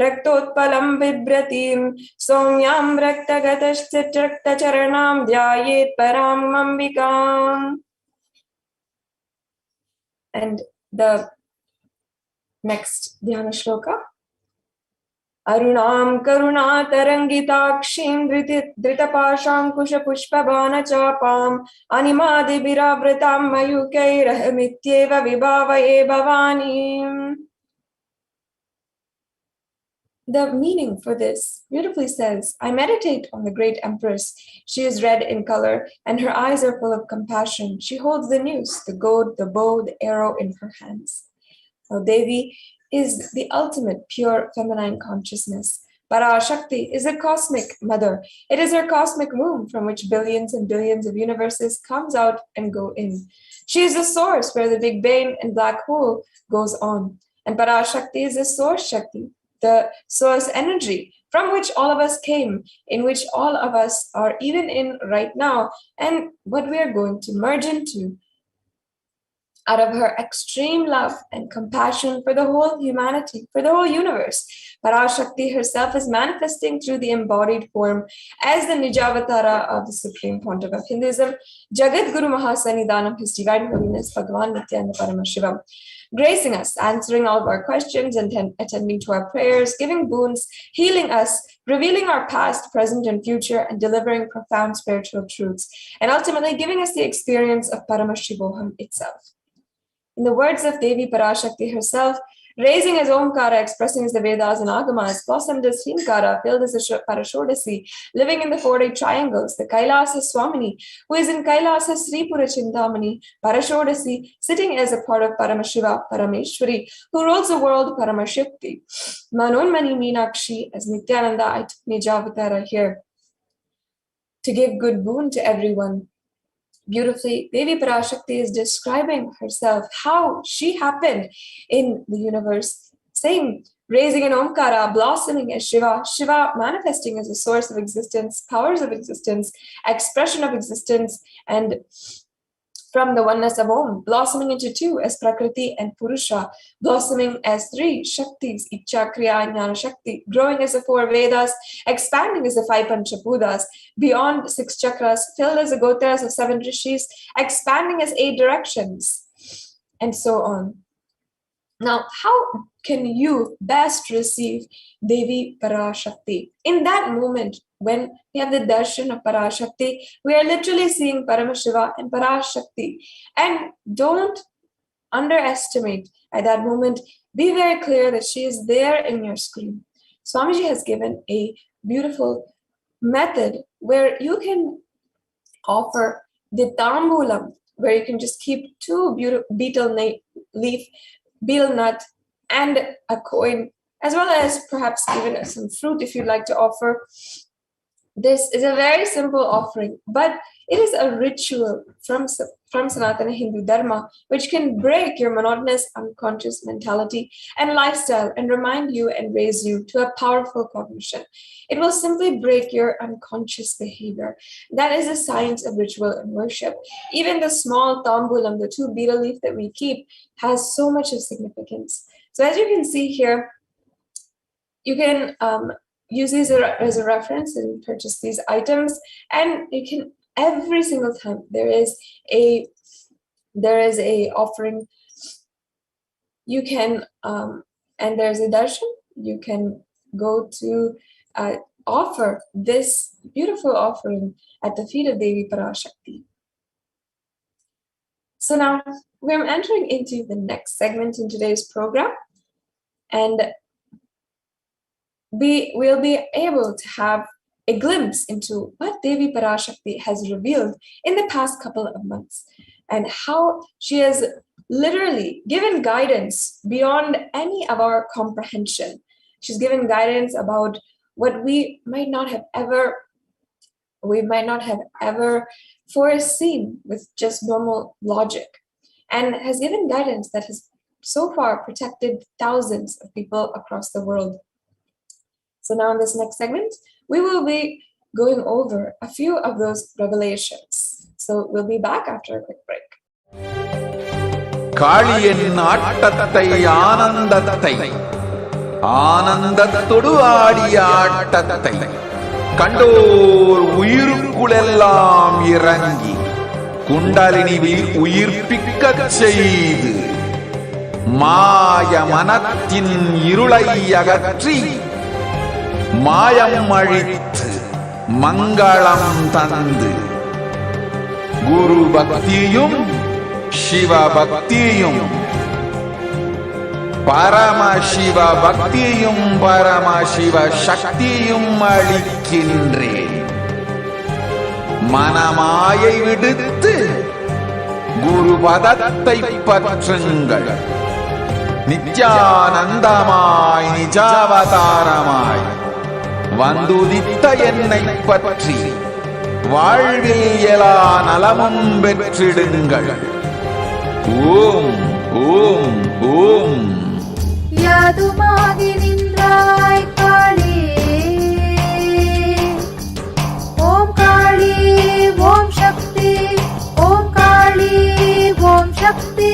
रक्तोत्पलं बिभ्रतीं सौम्यां रक्तगतश्चित्रक्तचरणां ध्यायेत् परां अम्बिकाम्. And the next Dhyana Shloka. Arunam karunatarangitakshin dritapashankushpushpabanachapam animadibhiravritam mayukairahamityeva vibhavaye bhavanim. The meaning for this beautifully says, I meditate on the great empress. She is red in color, and her eyes are full of compassion. She holds the noose, the goad, the bow, the arrow in her hands. Now, Devi is the ultimate pure feminine consciousness. Parashakti is a cosmic mother. It is her cosmic womb from which billions and billions of universes comes out and go in. She is the source where the Big Bang and black hole goes on. And Parashakti is the source Shakti, the source energy from which all of us came, in which all of us are even in right now, and what we are going to merge into. Out of her extreme love and compassion for the whole humanity, for the whole universe, Parashakti herself is manifesting through the embodied form as the Nijavatara of the Supreme Pontiff of Hinduism, Jagat Guru Mahasanidanam, His Divine Holiness Bhagavan Paramashivam, gracing us, answering all of our questions, and attending to our prayers, giving boons, healing us, revealing our past, present, and future, and delivering profound spiritual truths, and ultimately giving us the experience of Paramashivoham itself. In the words of Devi Parashakti herself, Raising as Omkara, expressing as the Vedas and Agamas, blossomed as Hinkara, filled as a Parashodasi, living in the 4 triangles, the Kailasa Swamini, who is in Kailasa Sripura Chintamani, Parashodasi, sitting as a part of Paramashiva, Parameshwari, who rules the world, Paramashakti. Manonmani Meenakshi, as Nityananda, I took Nijavatara here to give good boon to everyone. Beautifully, Devi Parashakti is describing herself, how she happened in the universe, saying, raising an Omkara, blossoming as Shiva, Shiva manifesting as a source of existence, powers of existence, expression of existence, and from the oneness of Om, blossoming into 2 as Prakriti and Purusha, blossoming as 3 Shaktis, Ichcha, Kriya, Jnana Shakti, growing as the 4 Vedas, expanding as the 5 Panchapudas, beyond 6 chakras, filled as the Gotras of 7 Rishis, expanding as 8 directions, and so on. Now, how can you best receive Devi Parashakti? In that moment, when we have the darshan of Parashakti, we are literally seeing Paramashiva and Parashakti. And don't underestimate at that moment. Be very clear that she is there in your screen. Swamiji has given a beautiful method where you can offer the tambulam, where you can just keep 2 betel leaf, betel nut, and a coin, as well as perhaps even some fruit if you'd like to offer. This is a very simple offering, but it is a ritual from Sanatana Hindu Dharma, which can break your monotonous unconscious mentality and lifestyle and remind you and raise you to a powerful cognition. It will simply break your unconscious behavior. That is the science of ritual and worship. Even the small tambulam, the 2 betel leaf that we keep, has so much of significance. So as you can see here, you can use these as a reference and purchase these items, and you can every single time there is a offering, you can and there's a darshan, you can go to offer this beautiful offering at the feet of Devi Parashakti. So now we're entering into the next segment in today's program, and we will be able to have a glimpse into what Devi Parashakti has revealed in the past couple of months, and how she has literally given guidance beyond any of our comprehension. She's given guidance about what we might not have ever foreseen with just normal logic, and has given guidance that has so far protected thousands of people across the world. So now in this next segment, we will be going over a few of those revelations. So we'll be back after a quick break. காளியின் ஆட்டத்தை ஆனந்தத்தை ஆனந்தத்தொடு ஆடிய ஆட்டத்தை கண்டோர் உயிருக்குளெல்லாம் இறங்கி குண்டலினியில் உயிர்ப்பிக்கச் செய்து மாய மனத்தின் இருளை அகற்றி மாயம் அழித்து மங்களம் தந்து குரு பக்தியும் சிவ பக்தியும் பரமசிவ பக்தியும் பரமசிவ சக்தியும் அளிக்கின்றேன். மனமாயை விடுத்து குரு பதத்தை பற்றுங்கள். நித்யானந்தமாய் நிஜாவதாரமாய் வந்துதித்த என்னை பற்றி வாழ்வில் எல்லா நலமும் பெற்றிடுங்கள். ஓம் ஓம் ஓம். யாதுமாகி நின்றாய் காளி, ஓம் காளி ஓம் சக்தி, ஓம் காளி ஓம் சக்தி,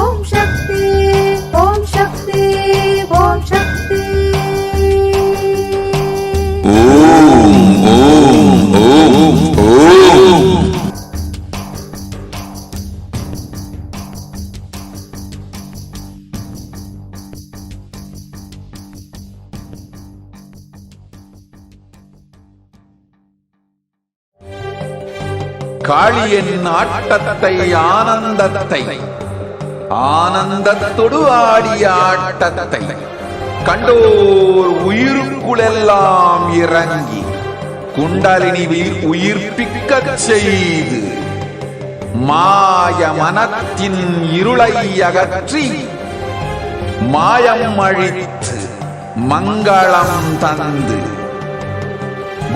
ஓம் சக்தி ஓம் சக்தி ஓம் சக்தி. ஓம் ஓம் ஓம் ஓம். காளியின் ஆட்டத்தை ஆனந்தத்தை ஆனந்தத்தொடு ஆடிய ஆட்டத்தை கண்டோர் உயிருக்குளெல்லாம் இறங்கி குண்டலினிவில் உயிர்ப்பிக்கச் செய்து மாய மனத்தின் இருளை அகற்றி மாயம் அழித்து மங்களம் தந்து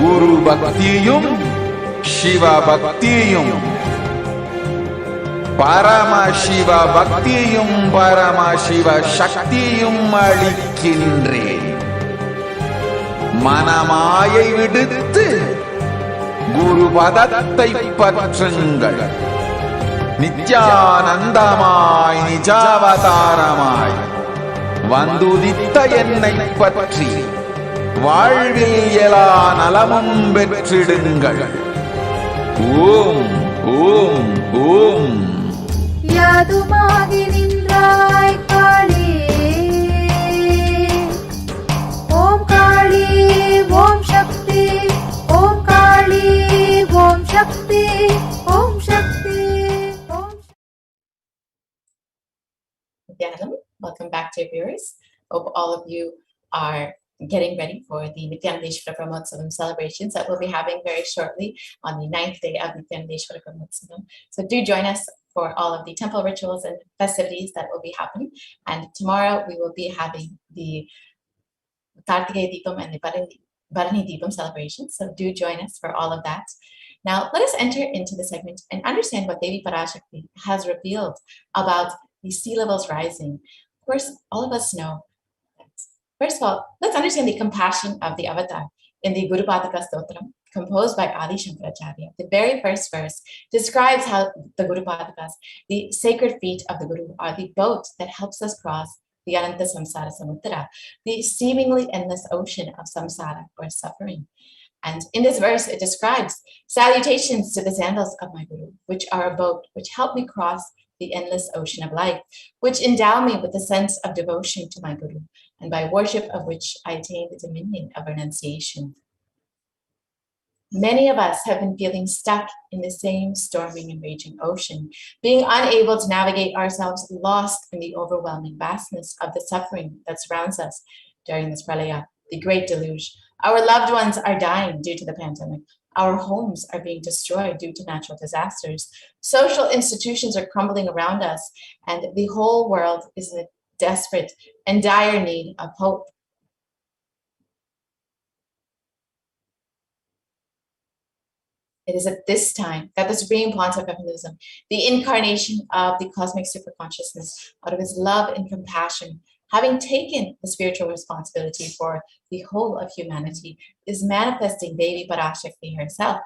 குரு பக்தியும் சிவ பக்தியும் பரமசிவ பக்தியும் பரமசிவ சக்தியும் அளிக்கின்றேன். மனமாயை விடுத்து குரு பதத்தை பற்றுங்கள். நித்யானந்தமாய் நிஜாவதாரமாய் வந்துதித்த என்னை பற்றி வாழ்வில் எல்லா நலமும் பெற்றிடுங்கள். ஓம் ஓம் ஓம். யாதுமாகி நின்றாய் காளி, ஓம் காளி ஓம் சக்தி, ஓம் காளி ஓம் சக்தி, ஓம் Shakti Om. Nithyanandam, welcome back to your viewers. Hope all of you are getting ready for the Nithyanandeshwara Brahmotsavam celebrations that we'll be having very shortly on the 9th day of Nithyanandeshwara Brahmotsavam. So do join us for all of the temple rituals and festivities that will be happening. And tomorrow we will be having the Kartikeya Deepam and the Bharani Deepam celebrations. So do join us for all of that. Now let us enter into the segment and understand what Devi Parashakti has revealed about the sea levels rising. Of course, all of us know that. First of all, let's understand the compassion of the avatar in the Guru Pataka Stotram, composed by Adi Shankaracharya. The very first verse describes how the Guru Patakas, the sacred feet of the Guru, are the boat that helps us cross the Ananta Samsara Samudra, the seemingly endless ocean of samsara or suffering. And in this verse, it describes salutations to the sandals of my Guru, which are a boat which help me cross the endless ocean of life, which endow me with a sense of devotion to my Guru, and by worship of which I attain the dominion of renunciation. Many of us have been feeling stuck in the same storming and raging ocean, being unable to navigate ourselves, lost in the overwhelming vastness of the suffering that surrounds us during this pralaya, the great deluge. Our loved ones are dying due to the pandemic. Our homes are being destroyed due to natural disasters. Social institutions are crumbling around us, and the whole world is in a desperate and dire need of hope. It is at this time that the Supreme Pontiff of Hinduism, the incarnation of the cosmic superconsciousness, out of his love and compassion, having taken the spiritual responsibility for the whole of humanity, is manifesting Devi Parashakti herself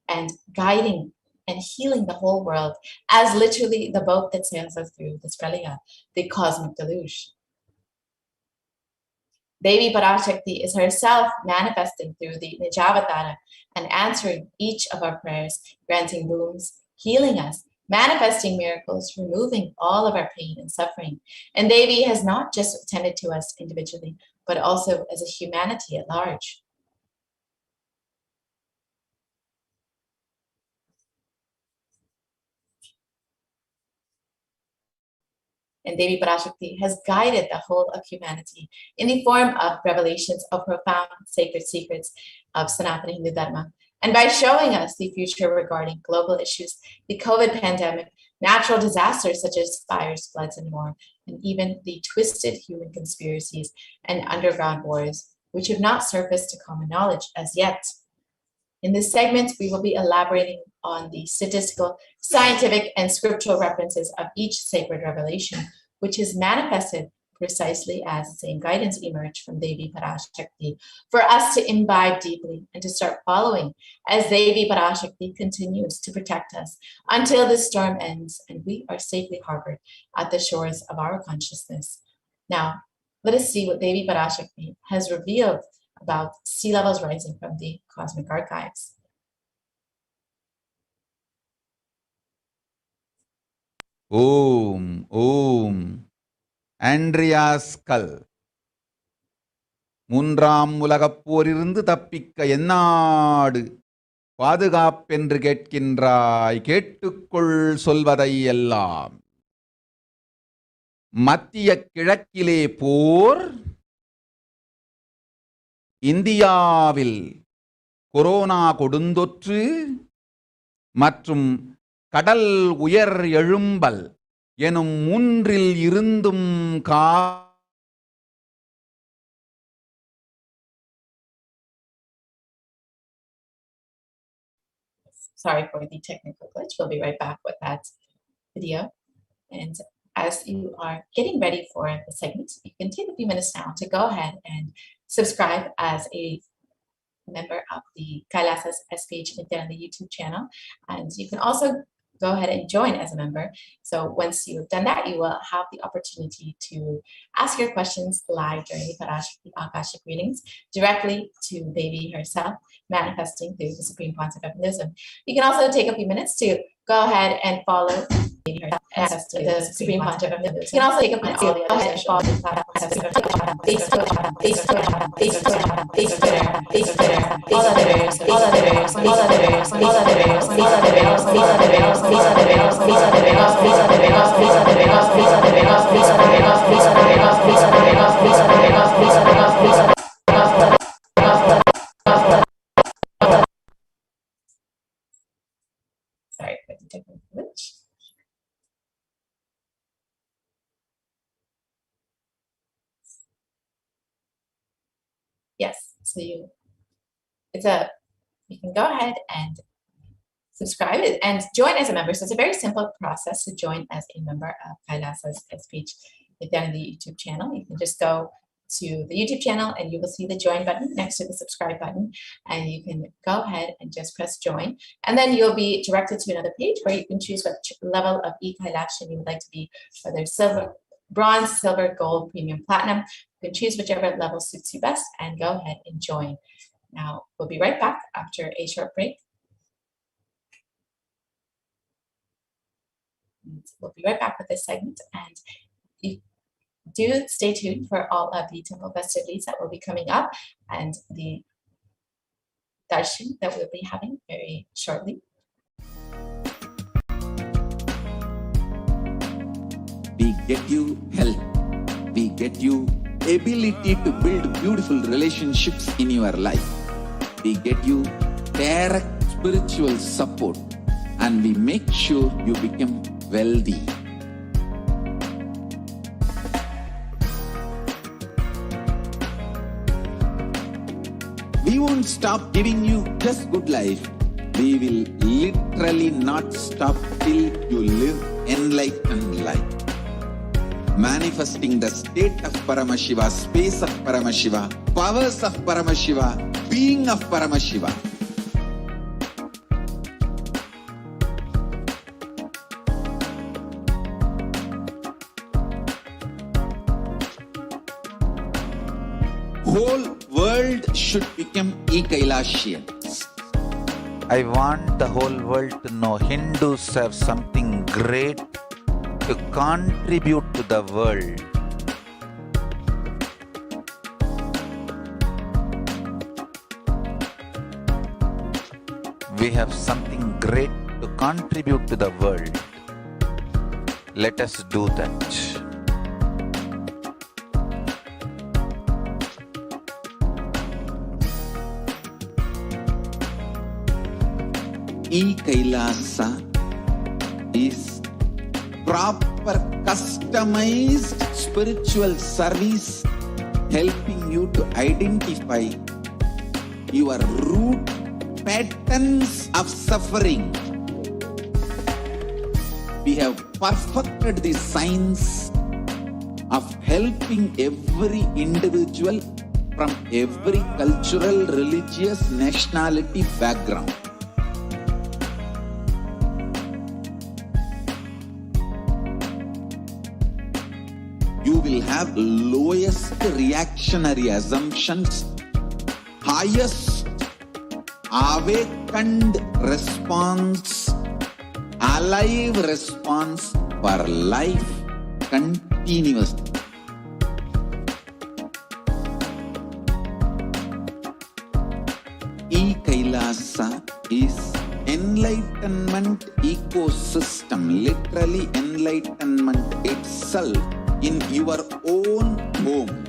and guiding and healing the whole world as literally the boat that sails us through this pralaya, the cosmic deluge. Devi Parashakti is herself manifesting through the Nijavatara and answering each of our prayers, granting boons, healing us, manifesting miracles, removing all of our pain and suffering. And Devi has not just attended to us individually, but also as a humanity at large. And Devi Parashakti has guided the whole of humanity in the form of revelations of profound sacred secrets of Sanatana Hindu Dharma. And by showing us the future regarding global issues, the COVID pandemic, natural disasters such as fires, floods, and more, and even the twisted human conspiracies and underground wars, which have not surfaced to common knowledge as yet. In this segment, we will be elaborating on the statistical, scientific, and scriptural references of each sacred revelation, which is manifested precisely as the same guidance emerged from Devi Parashakti, for us to imbibe deeply and to start following as Devi Parashakti continues to protect us until this storm ends and we are safely harbored at the shores of our consciousness. Now, let us see what Devi Parashakti has revealed about sea levels rising from the cosmic archives. ஓம் ஓம். Andreas கல். மூன்றாம் உலகப் போரிலிருந்து தப்பிக்க எந்நாடு பாதுகாப்பென்று கேட்கின்றாய், கேட்டுக்கொள் சொல்வதை எல்லாம். மத்திய கிழக்கிலே போர், இந்தியாவில் கொரோனா கொடுந்தொற்று மற்றும் கடல் உயர் எழும்பல் எனும் மூன்றில் இருந்தும் Sorry for the technical glitch. We'll be right back with that video. And as you are getting ready for the segment, you can take a few minutes now to go ahead and subscribe as a member of the Kailasa's SPH and NITHYANANDA YouTube channel. And you can also go ahead and join as a member. So once you've done that, you will have the opportunity to ask your questions live during the Akashic readings directly to Devi herself, manifesting through the Supreme Pontiff of Hinduism. You can also take a few minutes to go ahead and follow Devi herself, access to the Supreme Pontiff of Hinduism. You can also take a few minutes to go ahead and follow the Facebook, all Sorry for the technical glitch. Yes, so you can go ahead and subscribe and join as a member. So it's a very simple process to join as a member of Kailasa's SPH within the YouTube channel. You can just go to the YouTube channel and you will see the join button next to the subscribe button, and you can go ahead and just press join, and then you'll be directed to another page where you can choose what level of e-Kailasha you would like to be, whether silver, bronze, silver, gold, premium, platinum. You can choose whichever level suits you best and go ahead and join. Now we'll be right back after a short break. We'll be right back with this segment, and you do stay tuned for all of the temple festivities that will be coming up and the darshan that we'll be having very shortly. We get you health. We get you ability to build beautiful relationships in your life. We get you direct spiritual support, and we make sure you become wealthy. We won't stop giving you just good life. We will literally not stop till you live enlightened life. Manifesting the state of Paramashiva, space of Paramashiva, powers of Paramashiva, being of Paramashiva. Whole world should become e-Kailashians. I want the whole world to know Hindus have something great to contribute to the world. We have something great to contribute to the world. Let us do that. E-Kailasa is proper customized spiritual service helping you to identify your root patterns of suffering. We have perfected the science of helping every individual from every cultural, religious, nationality background. You will have lowest reactionary assumptions, highest awakened response, alive response for life continuously. E-Kailasa is enlightenment ecosystem, literally enlightenment itself in your own home,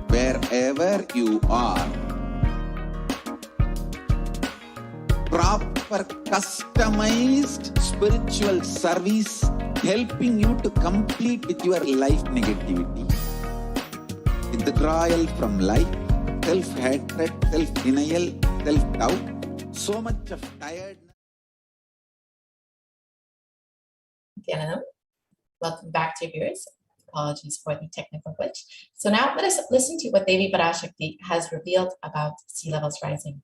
wherever you are. Proper customized spiritual service helping you to complete with your life negativity. Withdrawal from life, self-hatred, self-denial, self-doubt, so much of tiredness. Nityanandam, welcome back to viewers. Apologies for the technical glitch. So now let us listen to what Devi Parashakti has revealed about sea levels rising.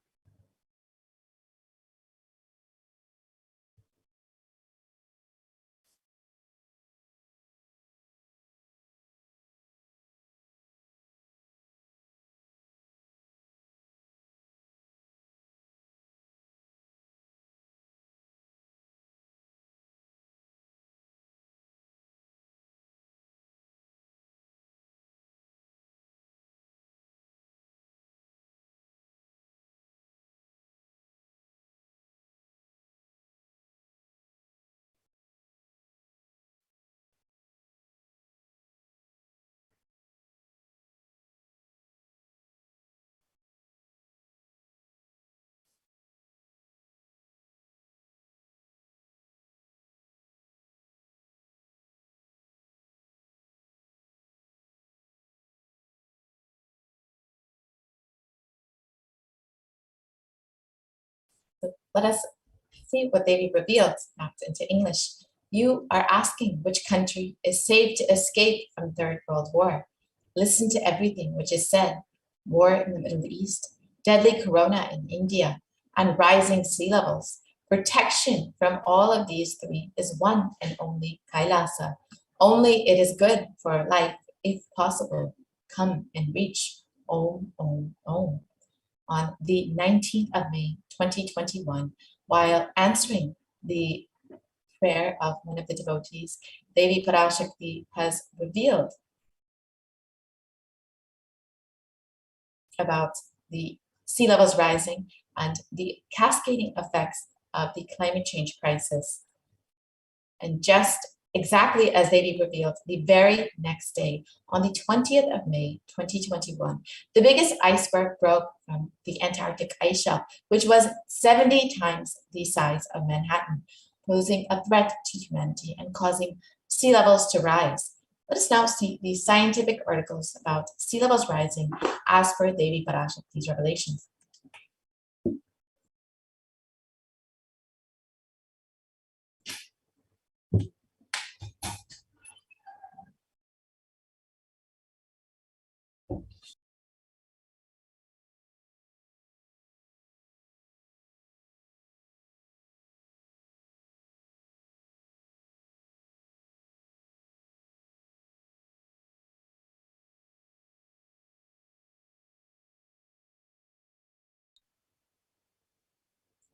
Let us see what Devi revealed back into English. You are asking which country is safe to escape from Third World War. Listen to everything which is said. War in the Middle East, deadly corona in India, and rising sea levels. Protection from all of these three is one and only Kailasa. Only it is good for life, if possible. Come and reach Om, Om, Om. On the 19th of May, 2021, while answering the prayer of one of the devotees, Devi Parashakti has revealed about the sea levels rising and the cascading effects of the climate change crisis. And just exactly as Devi revealed, the very next day, on the 20th of May, 2021, the biggest iceberg broke from the Antarctic ice shelf, which was 70 times the size of Manhattan, posing a threat to humanity and causing sea levels to rise. Let us now see the scientific articles about sea levels rising as per Devi Parashakti's revelations.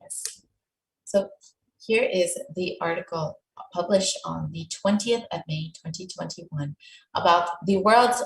Yes. So here is the article published on the 20th of May 2021 about the world's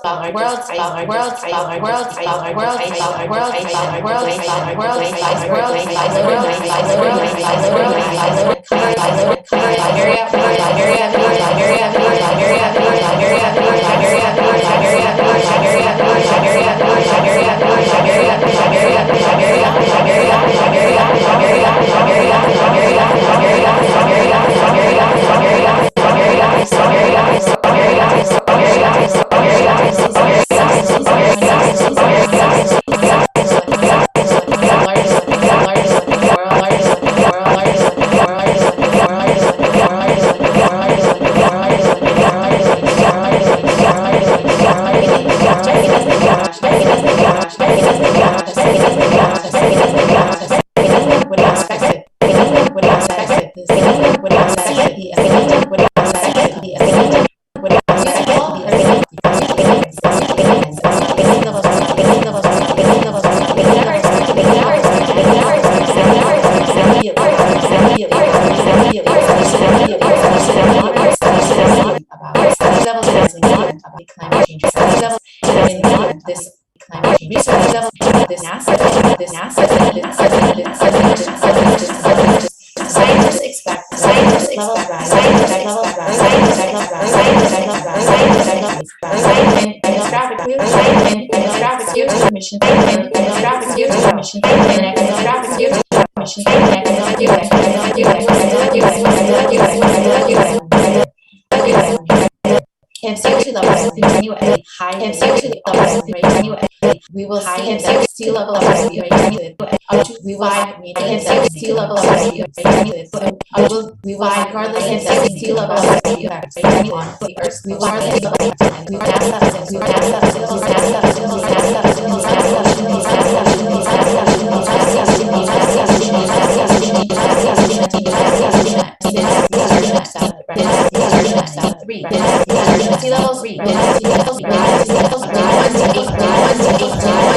Scientists mission, continue at a high we will see that sea level up to 5 meters. Sea level up to we will regardless of that sea level up to the earth. We sea levels almost 2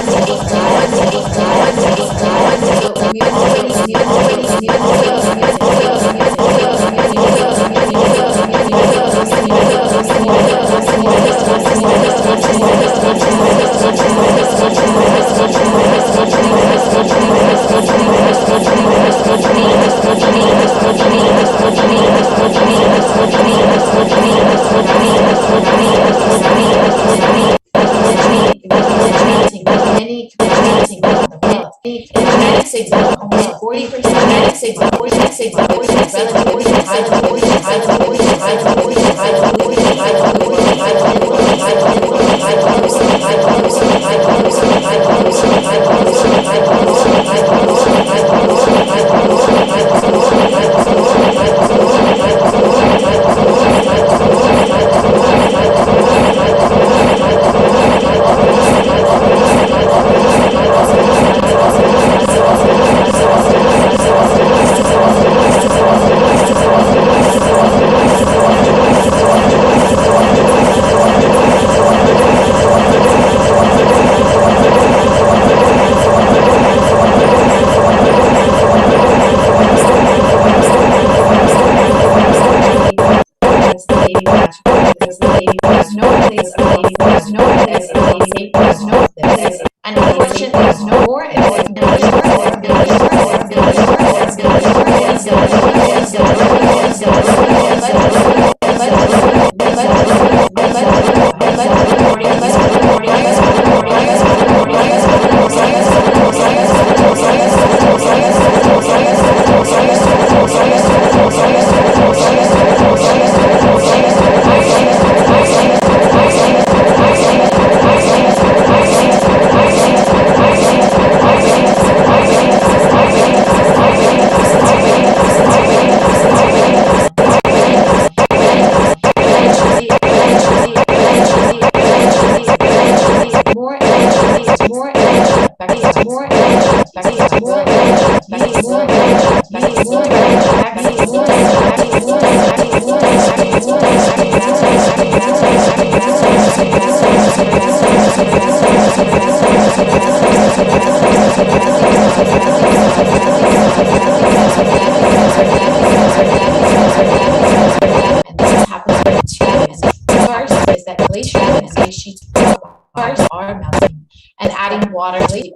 are melting and adding water to the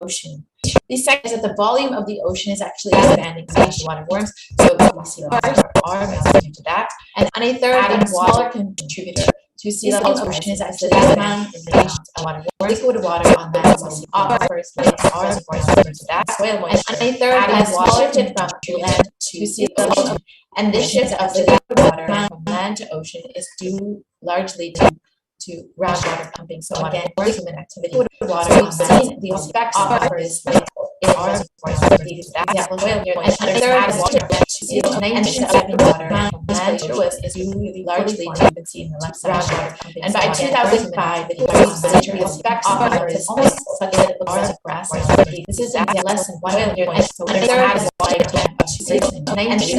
ocean. These sectors that the volume of the ocean is actually expanding, especially water warms. So we see the water are melting into that. And a third adding smaller contributor to sea level ocean is actually the amount of water warms. Liquid water on land first lakes are supporting to that soil moisture. And a third has shifted from land to sea level. And this shift of the liquid water from land to ocean is due largely to groundwater pumping. So again, human activity. Water, we've seen the effects of this in our example oil here. And third water to see the water from land to ocean is due largely to in the left side. And by 2005, the effects of this almost such that it looks like grass. This is less than 1 oil here. And so third water to see and this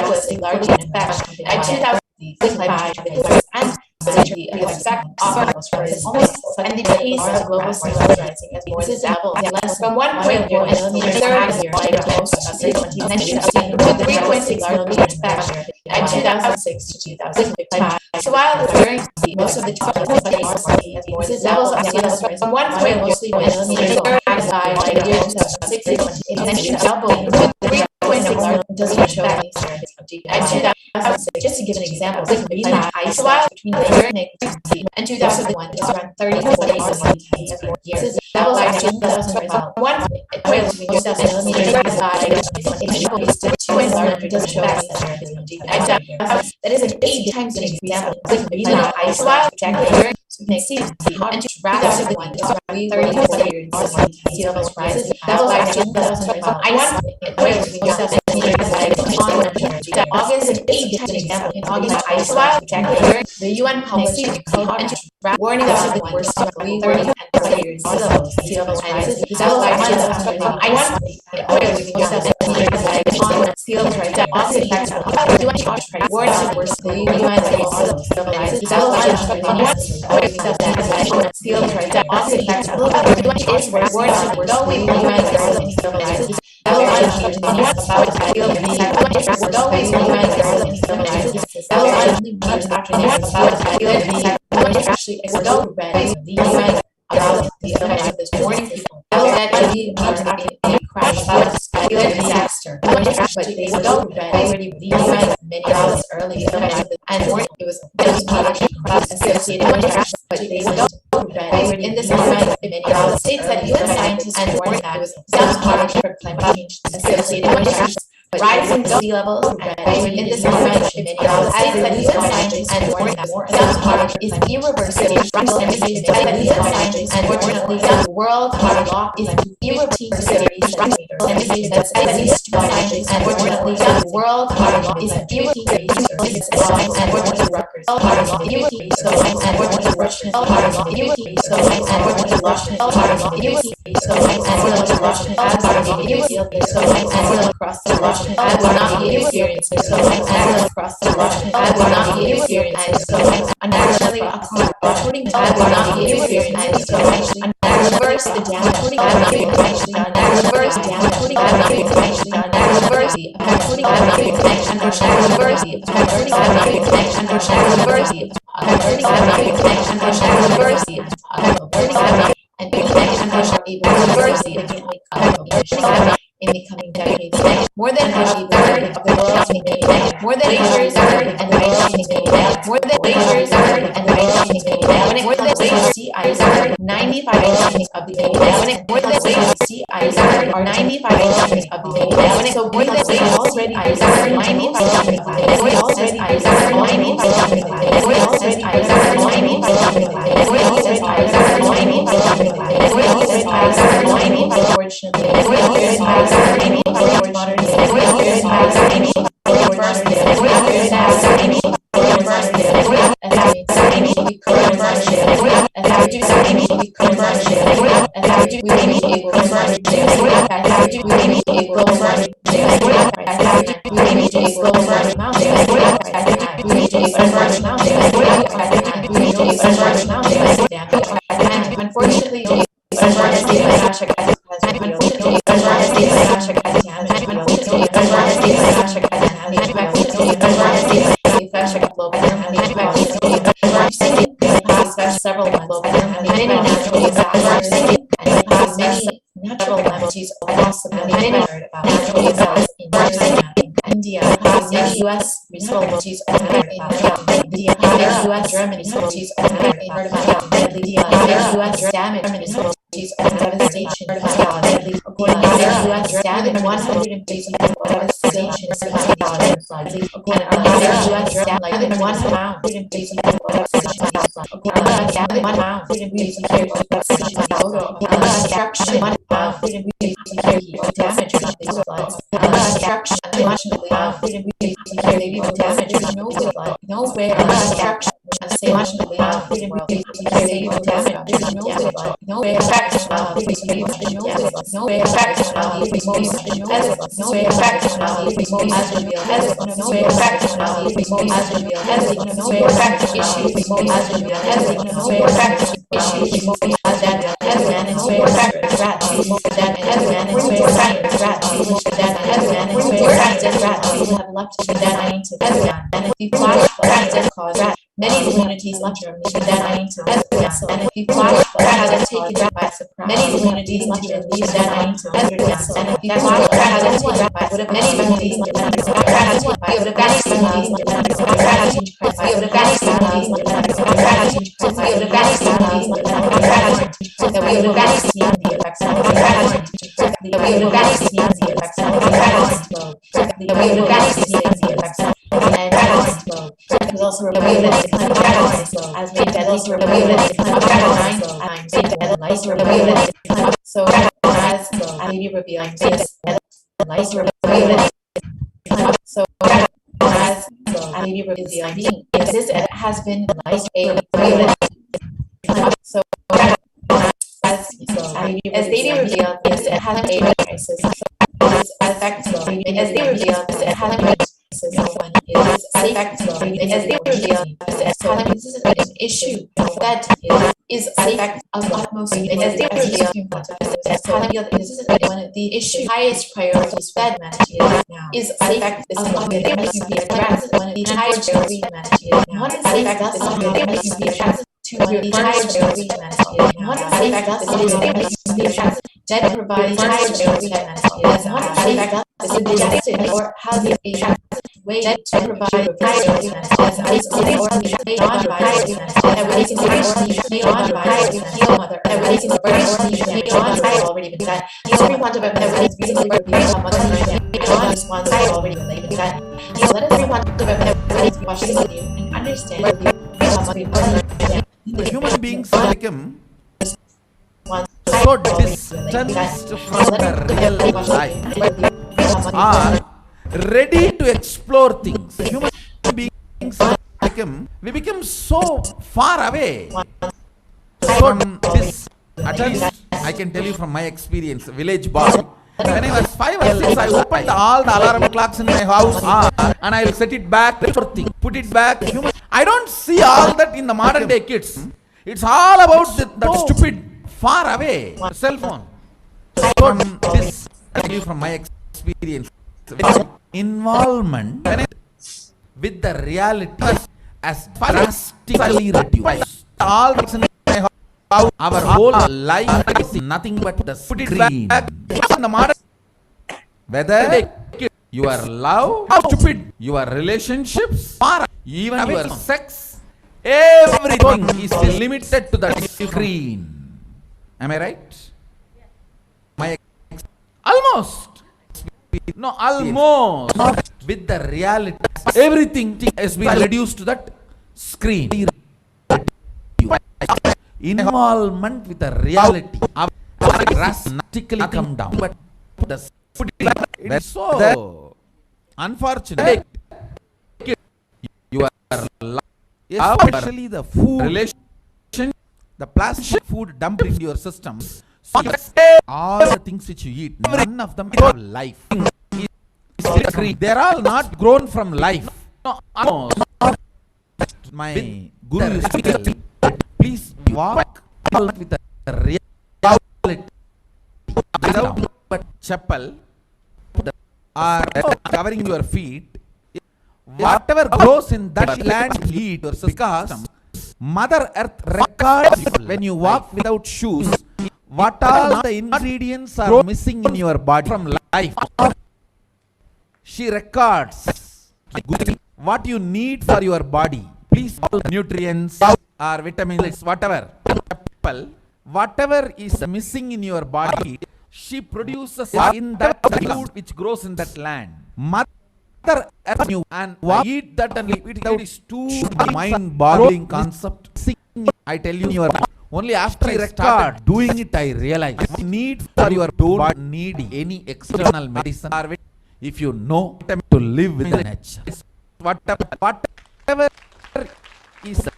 was largely an effect. By 2005, and the effect of almost and the pace of global sea level rising as more than double less from 1 millimeter third year to 3.6 millimeters back at 2006 to 2005. So while during most of the levels of sea level from 1 millimeter third by year 2006 it doubled to 3.6 doesn't show any signs of deep. And 2006, just to give an example, the reason ice while between the year and 2001 is around 30 to 40 years. That was like 2001. Oil between 2000 millimeters to 200 doesn't show any signs of deep. That is an 8 times an example. The reason ice while exactly. So you can see and to wrap up the one is around 30 to 40 years. Sea levels rises. That was like 2000 ice oil between 2000 millimeters on August and 8 times an example. In August, ice while exactly the UN published a code and to wrap warning about the worst of 30 and 40 years. Sea levels rises. That was like 2000 ice oil between 2000 millimeters on sea levels rise. August and UN warning about the worst of the UN sea level rises. That was like 2000 seal right that also impacts a little bit is where we're slowly about the effects of this warning people that we are crash disaster. But they were already many hours early and warning it was associated with but they were in this moment many hours states that UN scientists and warned that it was some part for climate change associated with rising sea levels in this moment many hours states that UN scientists and warned that some part is irreversible and unfortunately the world law is irreversible that's at least scientists and unfortunately the world law is irreversible and unfortunately workers so and unfortunately Russian so and unfortunately Russian so across the Russian I will not be experiencing so across the Russian I will not be experiencing so unnaturally according to I will not be experiencing so reverse the damage I will not be reverse the damage I will not be reverse the effect I will not be reverse the effect I will not be reverse the in the coming decades. More than a third of the world's more than glaciers and the more than glaciers and the more than glaciers sea ice 95 inches of the more than glaciers sea ice are 95 inches of the so more than glaciers already ice 95 inches of the already ice 95 inches of the already ice 95 inches of the already ice 95 inches of the unfortunately several many natural disasters and many natural calamities across the natural disasters in China, India, many U.S. calamities in India, U.S. Germany calamities in India, U.S. damage devastation according to U.S. damage 150 devastation according to U.S. damage 1 pound devastation according to 1 pound destruction 1 pound damage these floods destruction unfortunately damage nowhere destruction unfortunately damage nowhere effect no effect Many communities in Germany are dying to vessel, and if you watch how they're taken by surprise. Many communities in Germany are dying to vessel, and if you watch how they're taken by surprise. Many communities in Germany are dying to vessel, and if you watch how they're taken by surprise. Was also revealed as made that also revealed so as maybe revealing this so as maybe revealing this has been so as they revealed this has been a crisis as they revealed this has been this is an issue that is of utmost as they reveal this is one of the highest priorities for humanity now is one of the highest priorities for humanity now. One of the that provides or how the way to provide already been done. Supreme Pontiff of Hinduism recently already related to that. Let us Supreme Pontiff of Hinduism watch this video and understand the human beings become so distanced from the real life, are ready to explore things. Human beings we become so far away from this. At least I can tell you from my experience, village boy. When I was 5 or 6, I opened all the alarm clocks in my house and I will set it back, put it back. I don't see all that in the modern day kids. It's all about that stupid far away cell phone. From this, I tell you from my experience, involvement with the reality has drastically reduced. All in my house, our whole life is nothing but the screen. In the modern, whether your love, stupid, your relationships, or even your sex, everything is limited to the screen. Am I right? Almost with the reality, everything has been reduced to that screen. Involvement with the reality drastically come down. But it is so unfortunate. You are especially the food relation, the plastic food dumped into your system. So all the things which you eat, none of them have life. They are all not grown from life. My guru used to tell, please walk with the reality. But chapel or covering your feet, whatever grows in that land you eat, because Mother Earth records when you walk without shoes what all the ingredients are missing in your body from life. She records what you need for your body. Please, all nutrients or vitamins, whatever. Whatever is missing in your body, she produces in that food which grows in that land. Mother Earth and eat that and it is too mind-boggling concept. I tell you, only after I started doing it, I realized need for your don't need any external medicine. If you know to live with nature, whatever is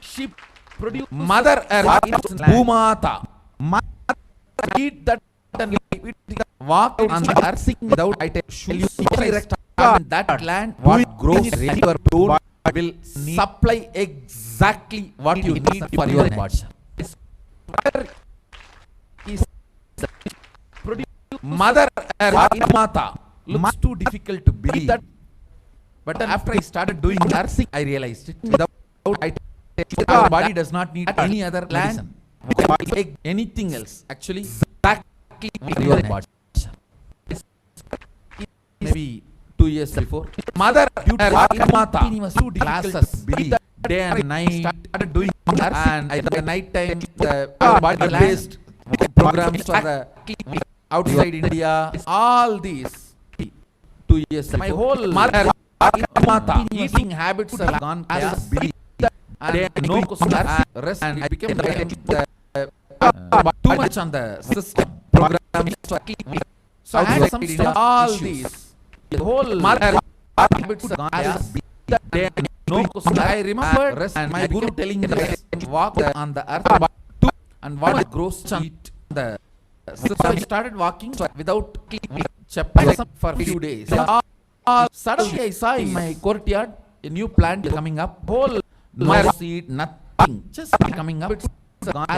she produce. Mother Earth, Bhumata, eat that and walk on the earth without I tell you, that land what grows in your body will supply exactly what you need for your body. Mother Earth, Mata, looks too difficult to believe that, but after I started doing nursing, I realized it. Without Our body does not need any other medicine. Anything else. Actually, exactly your body. Maybe 2 years before, Mother continuous 2 classes day and night started doing, and at the night time the body based programs for the outside India, all these 2 years. My whole mother eating habits have gone chaos, and no rest, and it became too much on the system programs. So I had some all these. The whole mother habits are gone. No, I remember and my guru telling me walk on the earth and what grows to eat the. So I started walking without chappals for a few days. Suddenly I saw in my courtyard a new plant coming up. Whole no seed, nothing, just coming up. It's gone.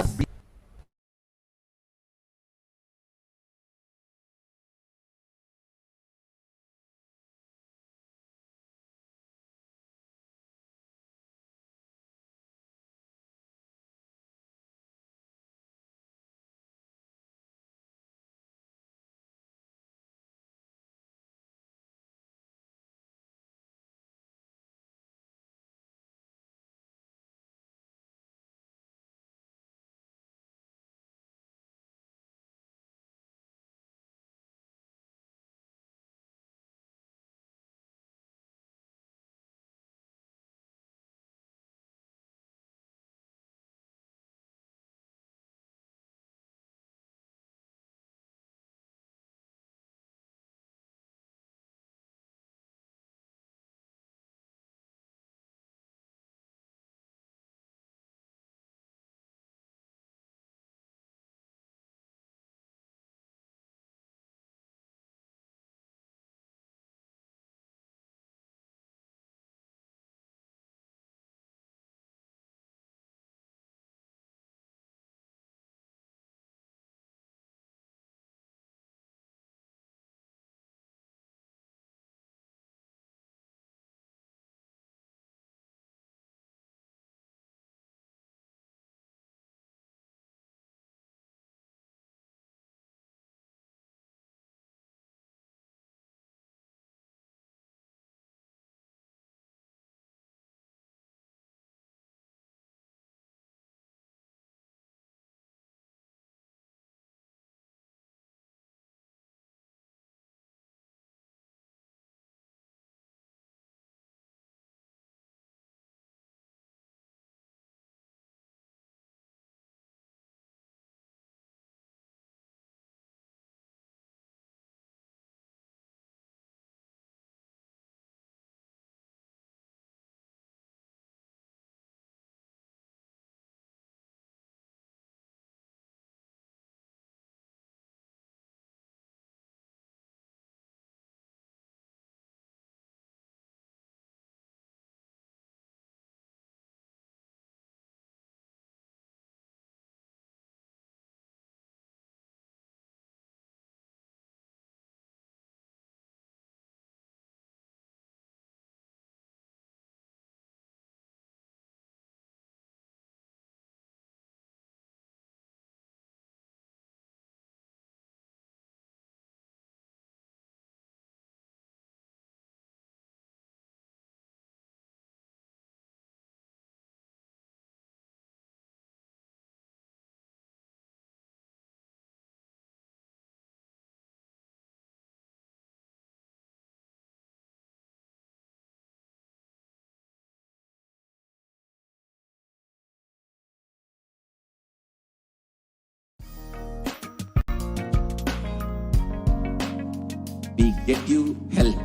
We get you health.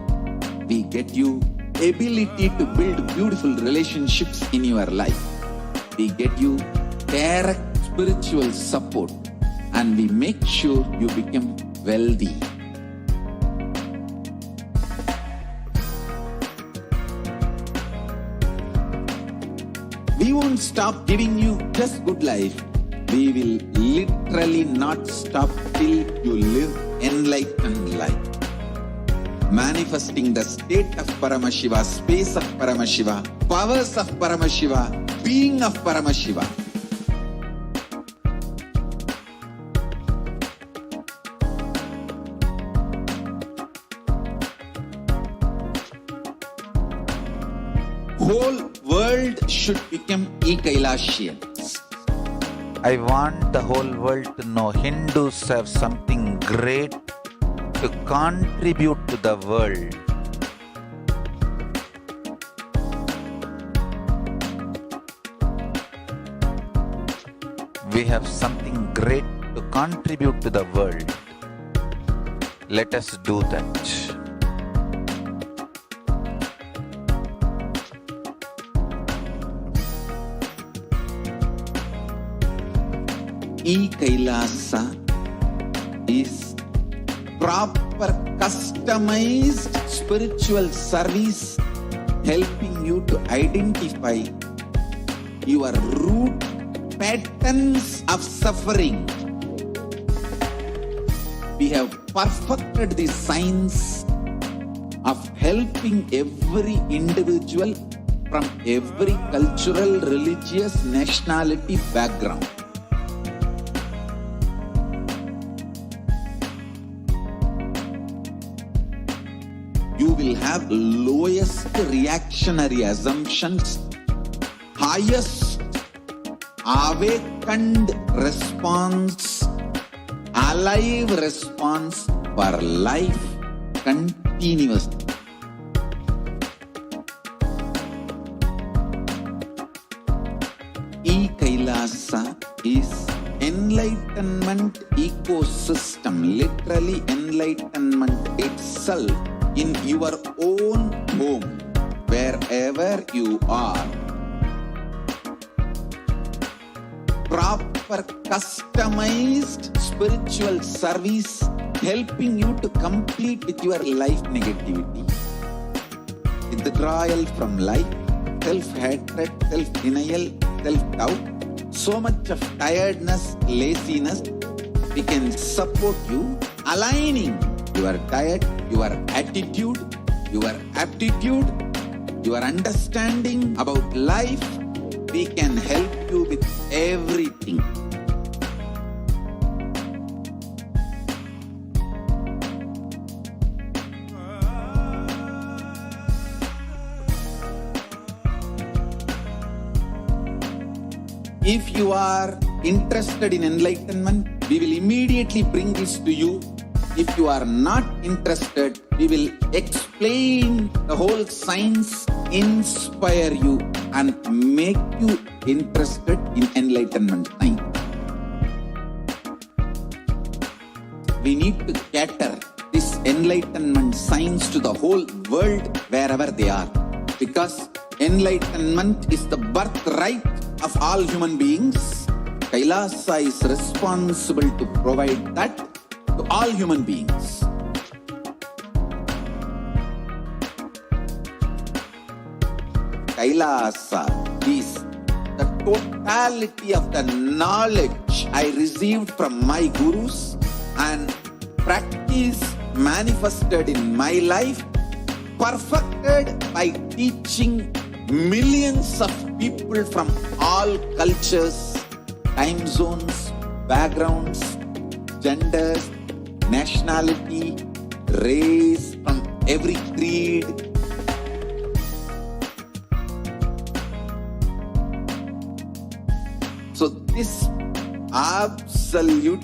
We get you ability to build beautiful relationships in your life. We get you direct spiritual support, and we make sure you become wealthy. We won't stop giving you just good life. We will literally not stop till you live enlightened life. Manifesting the state of Paramashiva, space of Paramashiva, powers of Paramashiva, being of Paramashiva. Whole world should become Kailasians. I want the whole world to know Hindus have something great to contribute to the world. We have something great to contribute to the world. Let us do that. Kailasa is proper customized spiritual service helping you to identify your root patterns of suffering. We have perfected the science of helping every individual from every cultural, religious, nationality background. You will have lowest reactionary assumptions, highest awakened response, alive response for life continuously. Kailasa is enlightenment ecosystem, literally enlightenment itself in your own home, wherever you are. Proper customized spiritual service helping you to complete with your life negativity, withdrawal from life, self-hatred, self-denial, self-doubt, so much of tiredness, laziness. We can support you aligning your diet, your attitude, your aptitude, your understanding about life. We can help you with everything. If you are interested in enlightenment, we will immediately bring this to you. If you are not interested, we will explain the whole science, inspire you and make you interested in enlightenment time. We need to cater this enlightenment science to the whole world wherever they are, because enlightenment is the birthright of all human beings. Kailasa is responsible to provide that to all human beings. Kailasa is the totality of the knowledge I received from my gurus and practice manifested in my life, perfected by teaching millions of people from all cultures, time zones, backgrounds, genders, nationality, race, from every creed. So this absolutely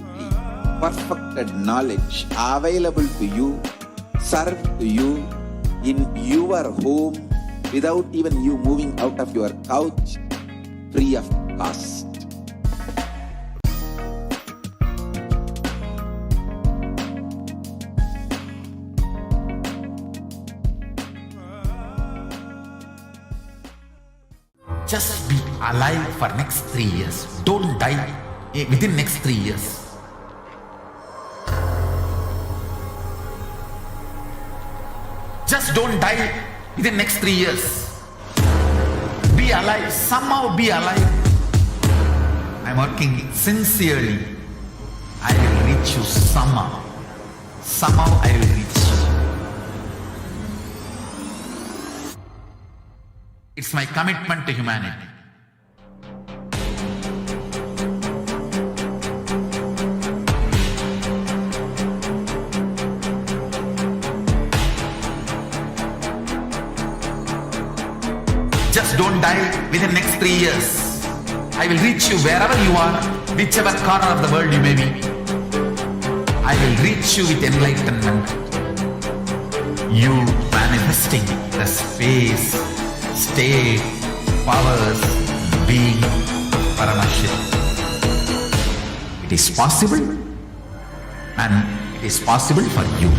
perfected knowledge available to you, served to you in your home without even you moving out of your couch, free of cost. Just be alive for next 3 years. Don't die within next 3 years. Just don't die within next 3 years. Be alive. Somehow be alive. I'm working sincerely. I will reach you somehow. Somehow I will reach you. It's my commitment to humanity. don't die within next 3 years. I will reach you wherever you are, whichever corner of the world you may be. I will reach you with enlightenment. You manifesting the space, state, powers, being Paramashivam. It is possible, and it is possible for you.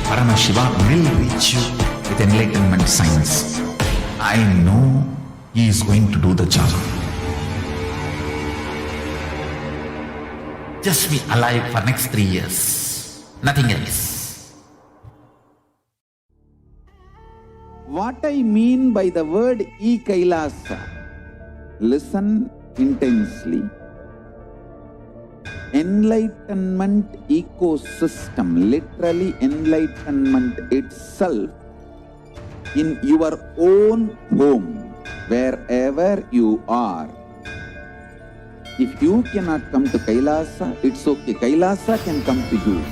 Paramashiva will reach you with enlightenment science. I know he is going to do the job. Just be alive for next 3 years. Nothing else. What I mean by the word Kailasa, listen intensely. Enlightenment ecosystem, literally enlightenment itself, in your own home, wherever you are. If you cannot come to Kailasa, it's okay. Kailasa can come to you.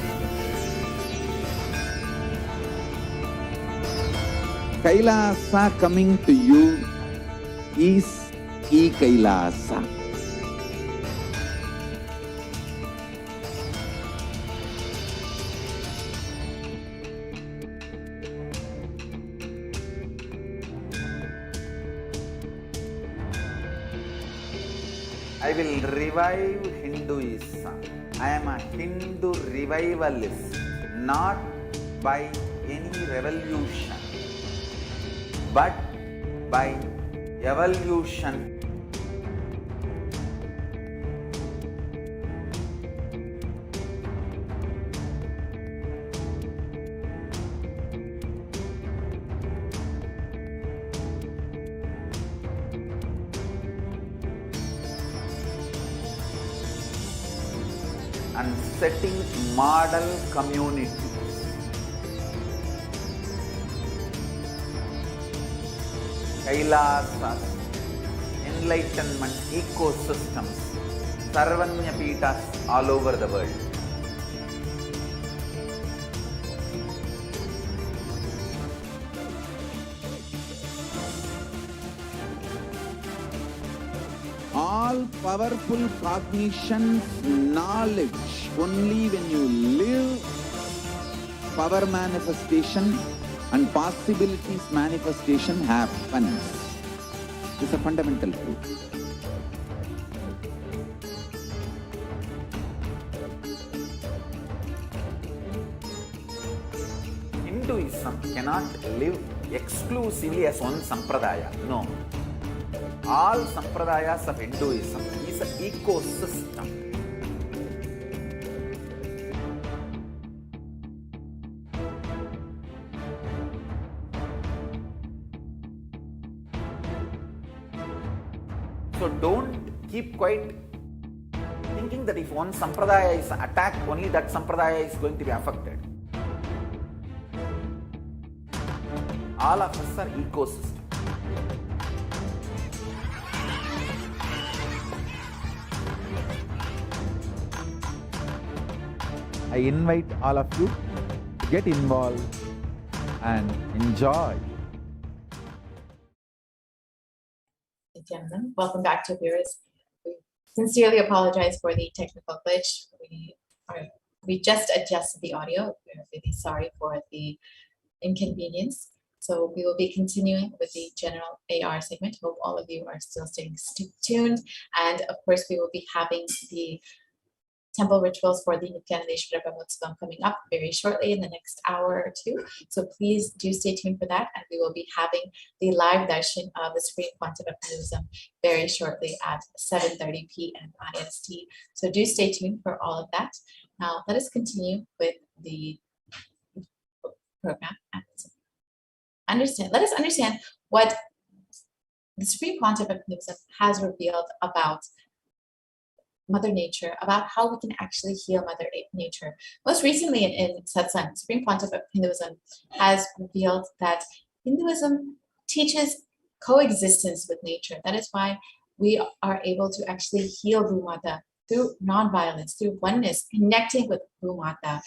Kailasa coming to you is Kailasa. I will revive Hinduism. I am a Hindu revivalist, not by any revolution, but by evolution. And setting model communities. Kailasas, enlightenment ecosystems, Sarvanya Pitas all over the world. All powerful cognition, knowledge, only when you live, power manifestation and possibilities manifestation happens. It's a fundamental truth. Hinduism cannot live exclusively as one sampradaya. No. All sampradayas of Hinduism is an ecosystem. So don't keep quiet thinking that if one sampradaya is attacked, only that sampradaya is going to be affected. All of us are ecosystem. I invite all of you to get involved and enjoy. Gentlemen, welcome back to viewers. We sincerely apologize for the technical glitch. We just adjusted the audio. We're really sorry for the inconvenience. So we will be continuing with the general AR segment. Hope all of you are still staying tuned. And of course, we will be having the temple rituals for the Nityananda coming up very shortly in the next hour or two. So please do stay tuned for that. And we will be having the live darshan of the Supreme Pontiff of Hinduism very shortly at 7:30 p.m. on IST. So do stay tuned for all of that. Now let us continue with the program. Let us understand what the Supreme Pontiff of Hinduism has revealed about Mother Nature, about how we can actually heal Mother Nature. Most recently in Satsang, Supreme Pontiff of Hinduism has revealed that Hinduism teaches coexistence with nature. That is why we are able to actually heal Bhumata through non-violence, through oneness, connecting with Bhumata,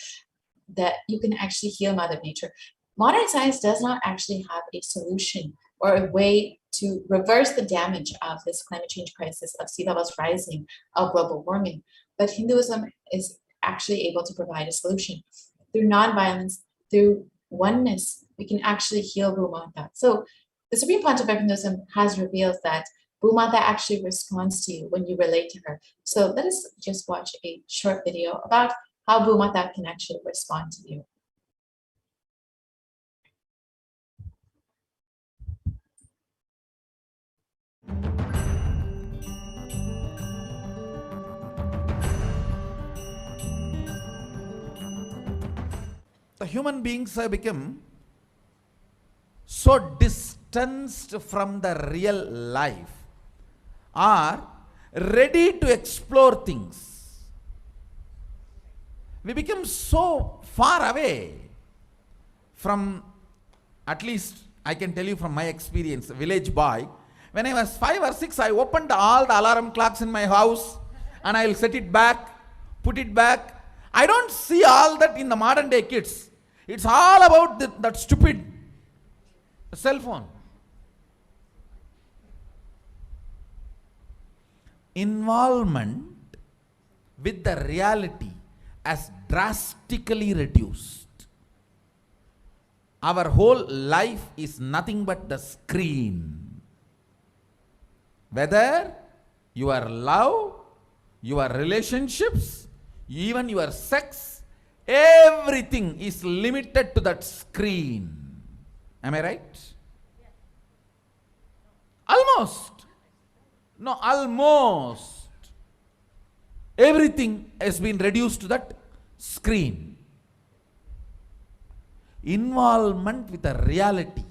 that you can actually heal Mother Nature. Modern science does not actually have a solution or a way to reverse the damage of this climate change crisis, of sea levels rising, of global warming. But Hinduism is actually able to provide a solution. Through non-violence, through oneness, we can actually heal Bhumata. So the Supreme Pontiff of Hinduism has revealed that Bhumata actually responds to you when you relate to her. So let us just watch a short video about how Bhumata can actually respond to you. The human beings have become so distanced from the real life, are ready to explore things. We become so far away from, at least I can tell you from my experience, village boy. When I was 5 or 6, I opened all the alarm clocks in my house and I will set it back, put it back. I don't see all that in the modern day kids. It's all about that stupid cell phone. Involvement with the reality has drastically reduced. Our whole life is nothing but the screen. Whether your love, your relationships, even your sex, everything is limited to that screen. Am I right? Almost. No, almost. Everything has been reduced to that screen. Involvement with the reality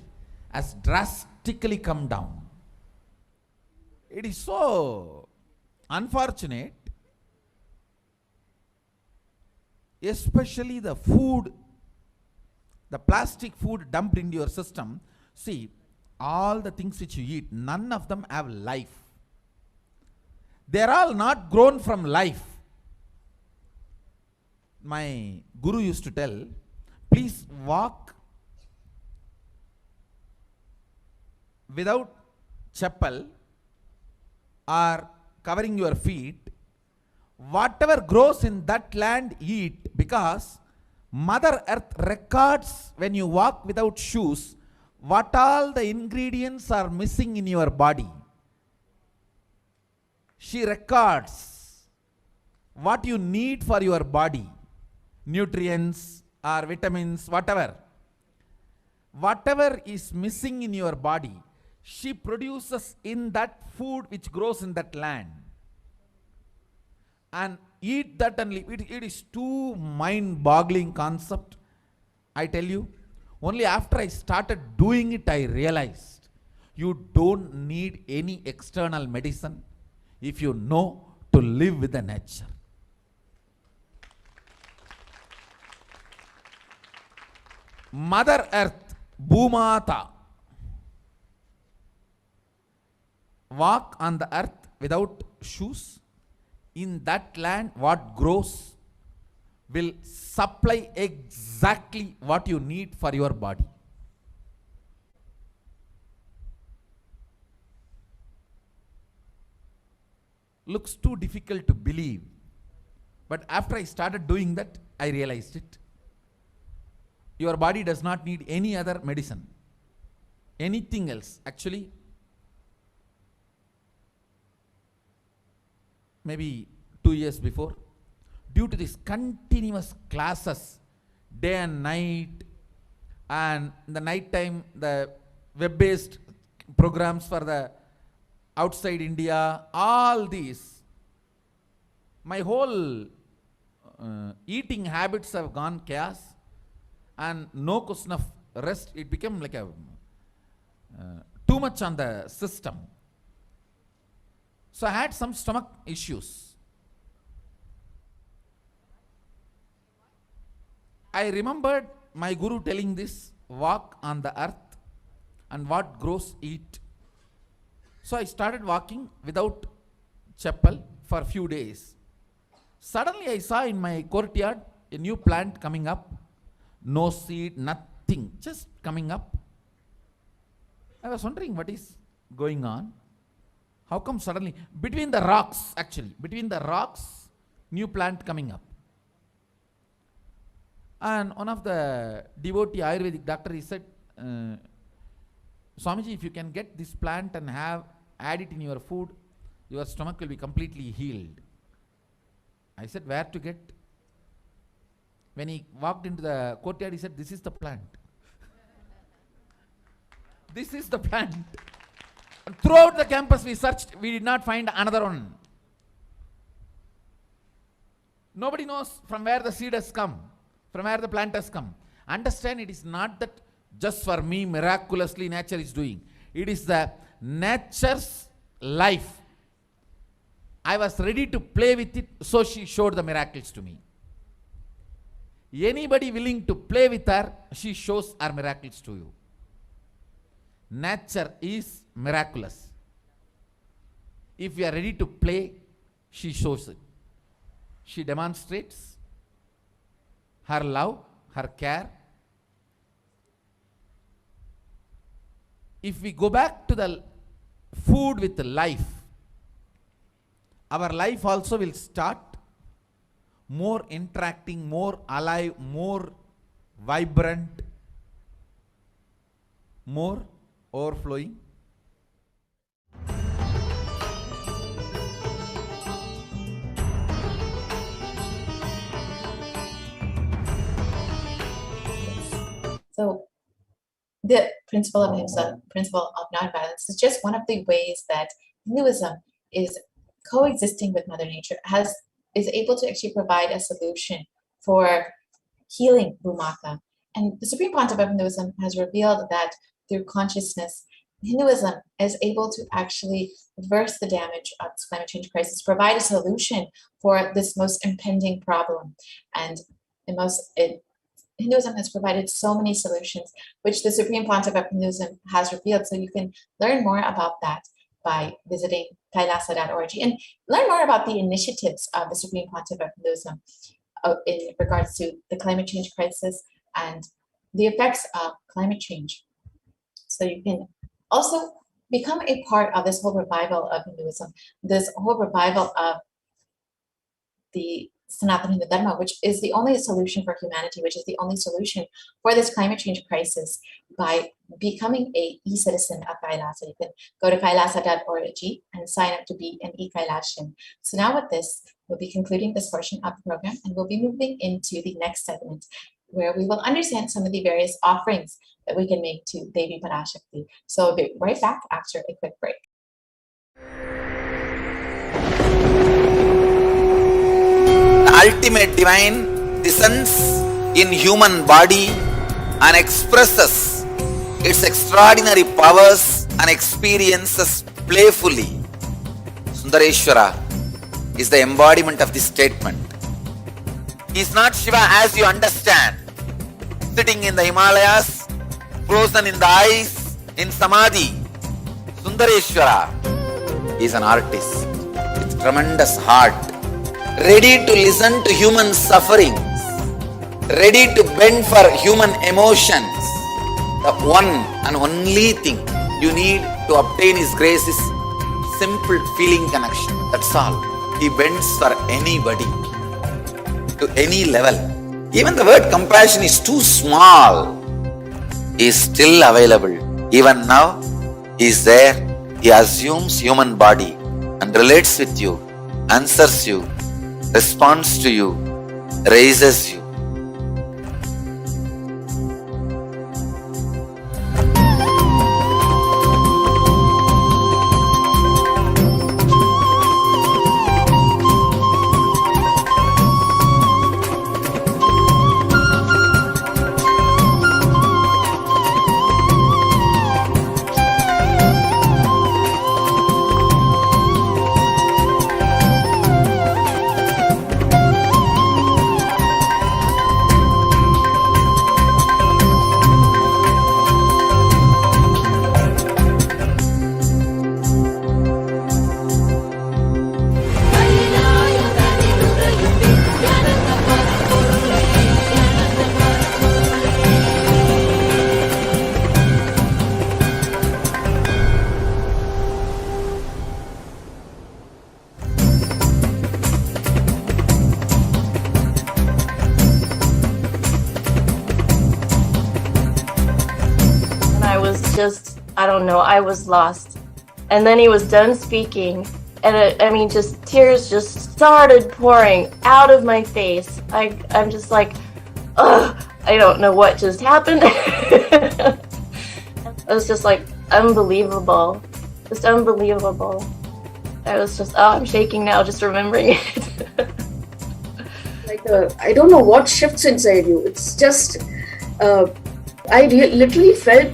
has drastically come down. It is so unfortunate, especially the food, the plastic food dumped into your system. See, all the things which you eat, none of them have life. They are all not grown from life. My guru used to tell, please walk without chappal or covering your feet. Whatever grows in that land, eat, because Mother Earth records when you walk without shoes what all the ingredients are missing in your body. She records what you need for your body, nutrients or vitamins, whatever. Whatever is missing in your body, she produces in that food which grows in that land. And eat that and live. It is too mind-boggling concept. I tell you, only after I started doing it, I realized you don't need any external medicine if you know to live with the nature. Mother Earth, Bhumata, walk on the earth without shoes. In that land, what grows will supply exactly what you need for your body. Looks too difficult to believe, but after I started doing that, I realized it. Your body does not need any other medicine, anything else. Actually, maybe 2 years before, due to these continuous classes, day and night, and in the night time, the web-based programs for the outside India, all these, my whole eating habits have gone chaos, and no question of rest. It became like a too much on the system. So I had some stomach issues. I remembered my guru telling this, walk on the earth and what grows eat. So I started walking without chappal for a few days. Suddenly I saw in my courtyard a new plant coming up. No seed, nothing, just coming up. I was wondering what is going on. How come suddenly, between the rocks actually, between the rocks, new plant coming up. And one of the devotee Ayurvedic doctor, he said, Swamiji, if you can get this plant and add it in your food, your stomach will be completely healed. I said, where to get? When he walked into the courtyard, he said, this is the plant. This is the plant. And throughout the campus we searched, we did not find another one. Nobody knows from where the seed has come, from where the plant has come. Understand, it is not that just for me miraculously nature is doing. It is the nature's life. I was ready to play with it, so she showed the miracles to me. Anybody willing to play with her, she shows her miracles to you. Nature is miraculous. If we are ready to play, she shows it. She demonstrates her love, her care. If we go back to the food with life, our life also will start more interacting, more alive, more vibrant, more overflowing. So the principle of Ahimsa, principle of nonviolence, is just one of the ways that Hinduism is coexisting with Mother Nature, is able to actually provide a solution for healing Bhumaka. And the Supreme Pontiff of Hinduism has revealed that through consciousness, Hinduism is able to actually reverse the damage of this climate change crisis, provide a solution for this most impending problem. And Hinduism has provided so many solutions, which the Supreme Pontiff of Hinduism has revealed. So you can learn more about that by visiting kailasa.org and learn more about the initiatives of the Supreme Pontiff of Hinduism in regards to the climate change crisis and the effects of climate change. So you can also become a part of this whole revival of Hinduism, this whole revival of the Sanatana Hindu Dharma, which is the only solution for humanity, which is the only solution for this climate change crisis, by becoming a e-citizen of Kailasa. You can go to kailasa.org and sign up to be an e-Kailashian. So now with this, we'll be concluding this portion of the program, and we'll be moving into the next segment, where we will understand some of the various offerings that we can make to Devi Parashakti. So we'll be right back after a quick break. Ultimate divine descends in human body and expresses its extraordinary powers and experiences playfully. Sundareshwara is the embodiment of this statement. He is not Shiva as you understand, sitting in the Himalayas, frozen in the ice, in Samadhi. Sundareshwara is an artist with tremendous heart, ready to listen to human sufferings, ready to bend for human emotions. The one and only thing you need to obtain His grace is simple feeling connection. That's all. He bends for anybody, to any level. Even the word compassion is too small. He is still available. Even now, He is there. He assumes human body and relates with you, answers you, responds to you, raises you. just, I don't know, I was lost. And then he was done speaking, and I mean, just tears just started pouring out of my face. I'm just like, ugh, I don't know what just happened. It was just like unbelievable, just unbelievable. I was just, oh, I'm shaking now just remembering it. Like I don't know what shifts inside you. It's just I literally felt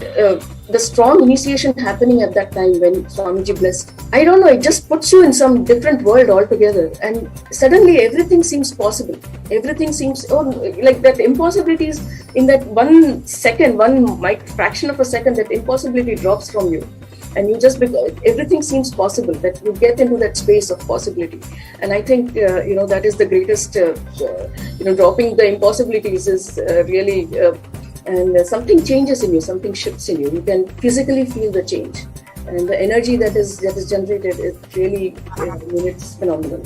the strong initiation happening at that time when Swamiji blessed. I don't know, it just puts you in some different world altogether, and suddenly everything seems possible. Everything seems, oh, like that impossibilities in that 1 second, fraction of a second, that impossibility drops from you. And you just, everything seems possible, that you get into that space of possibility. And I think, that is the greatest, dropping the impossibilities is really, and something changes in you, something shifts in you. You can physically feel the change. And the energy that is generated is really, it's phenomenal.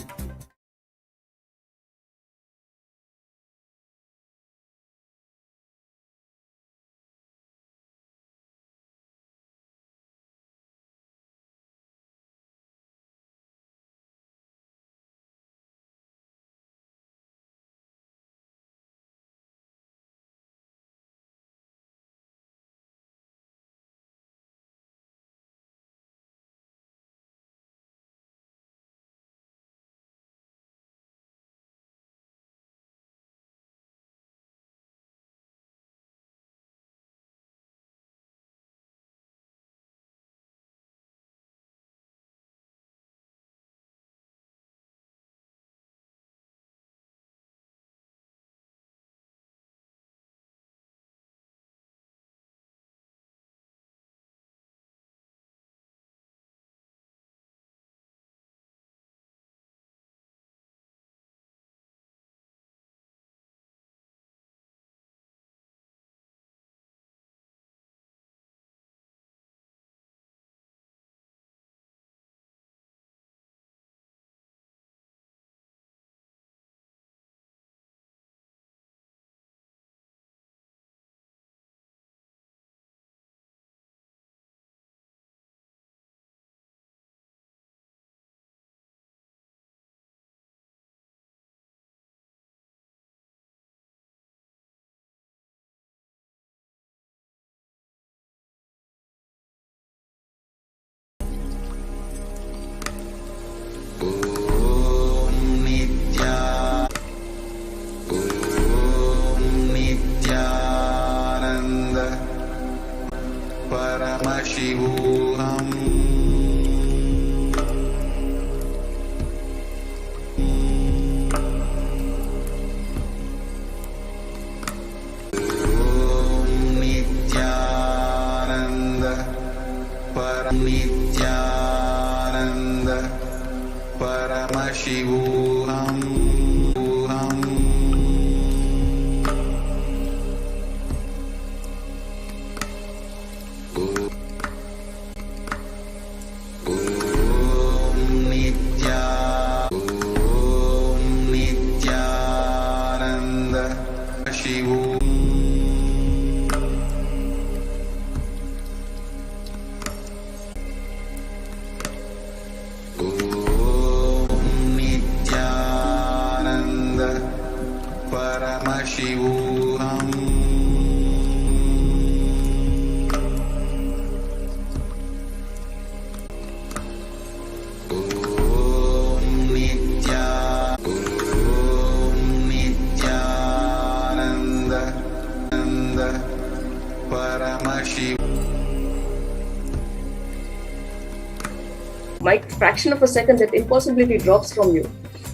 Fraction of a second, that impossibility drops from you,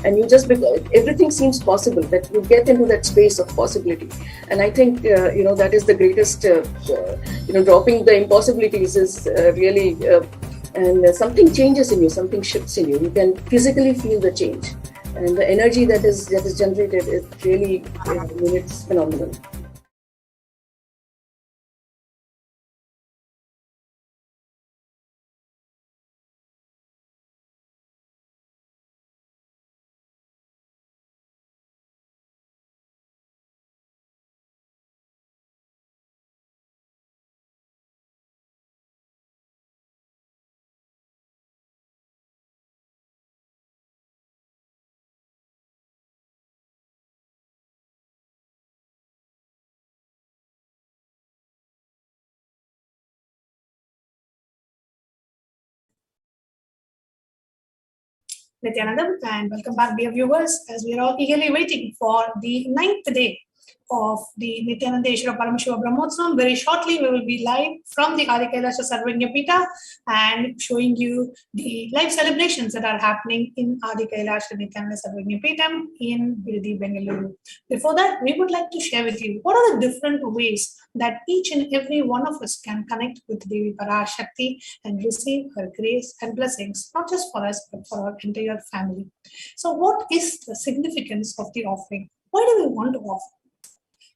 and you just, everything seems possible, that you get into that space of possibility. And I think, that is the greatest, dropping the impossibilities is really, and something changes in you, something shifts in you. You can physically feel the change. And the energy that is generated is really, it's phenomenal. Nityananda, and welcome back, dear viewers, as we are all eagerly waiting for the 9th day of the Nityananda Paramashivam Brahmotsavam. Very shortly, we will be live from the Adi Shaivite and showing you the live celebrations that are happening in Adi Nityananda Shaivite in Birdi, Bengaluru. Before that, we would like to share with you what are the different ways that each and every one of us can connect with Devi Parashakti and receive her grace and blessings, not just for us, but for our entire family. So what is the significance of the offering? Why do we want to offer?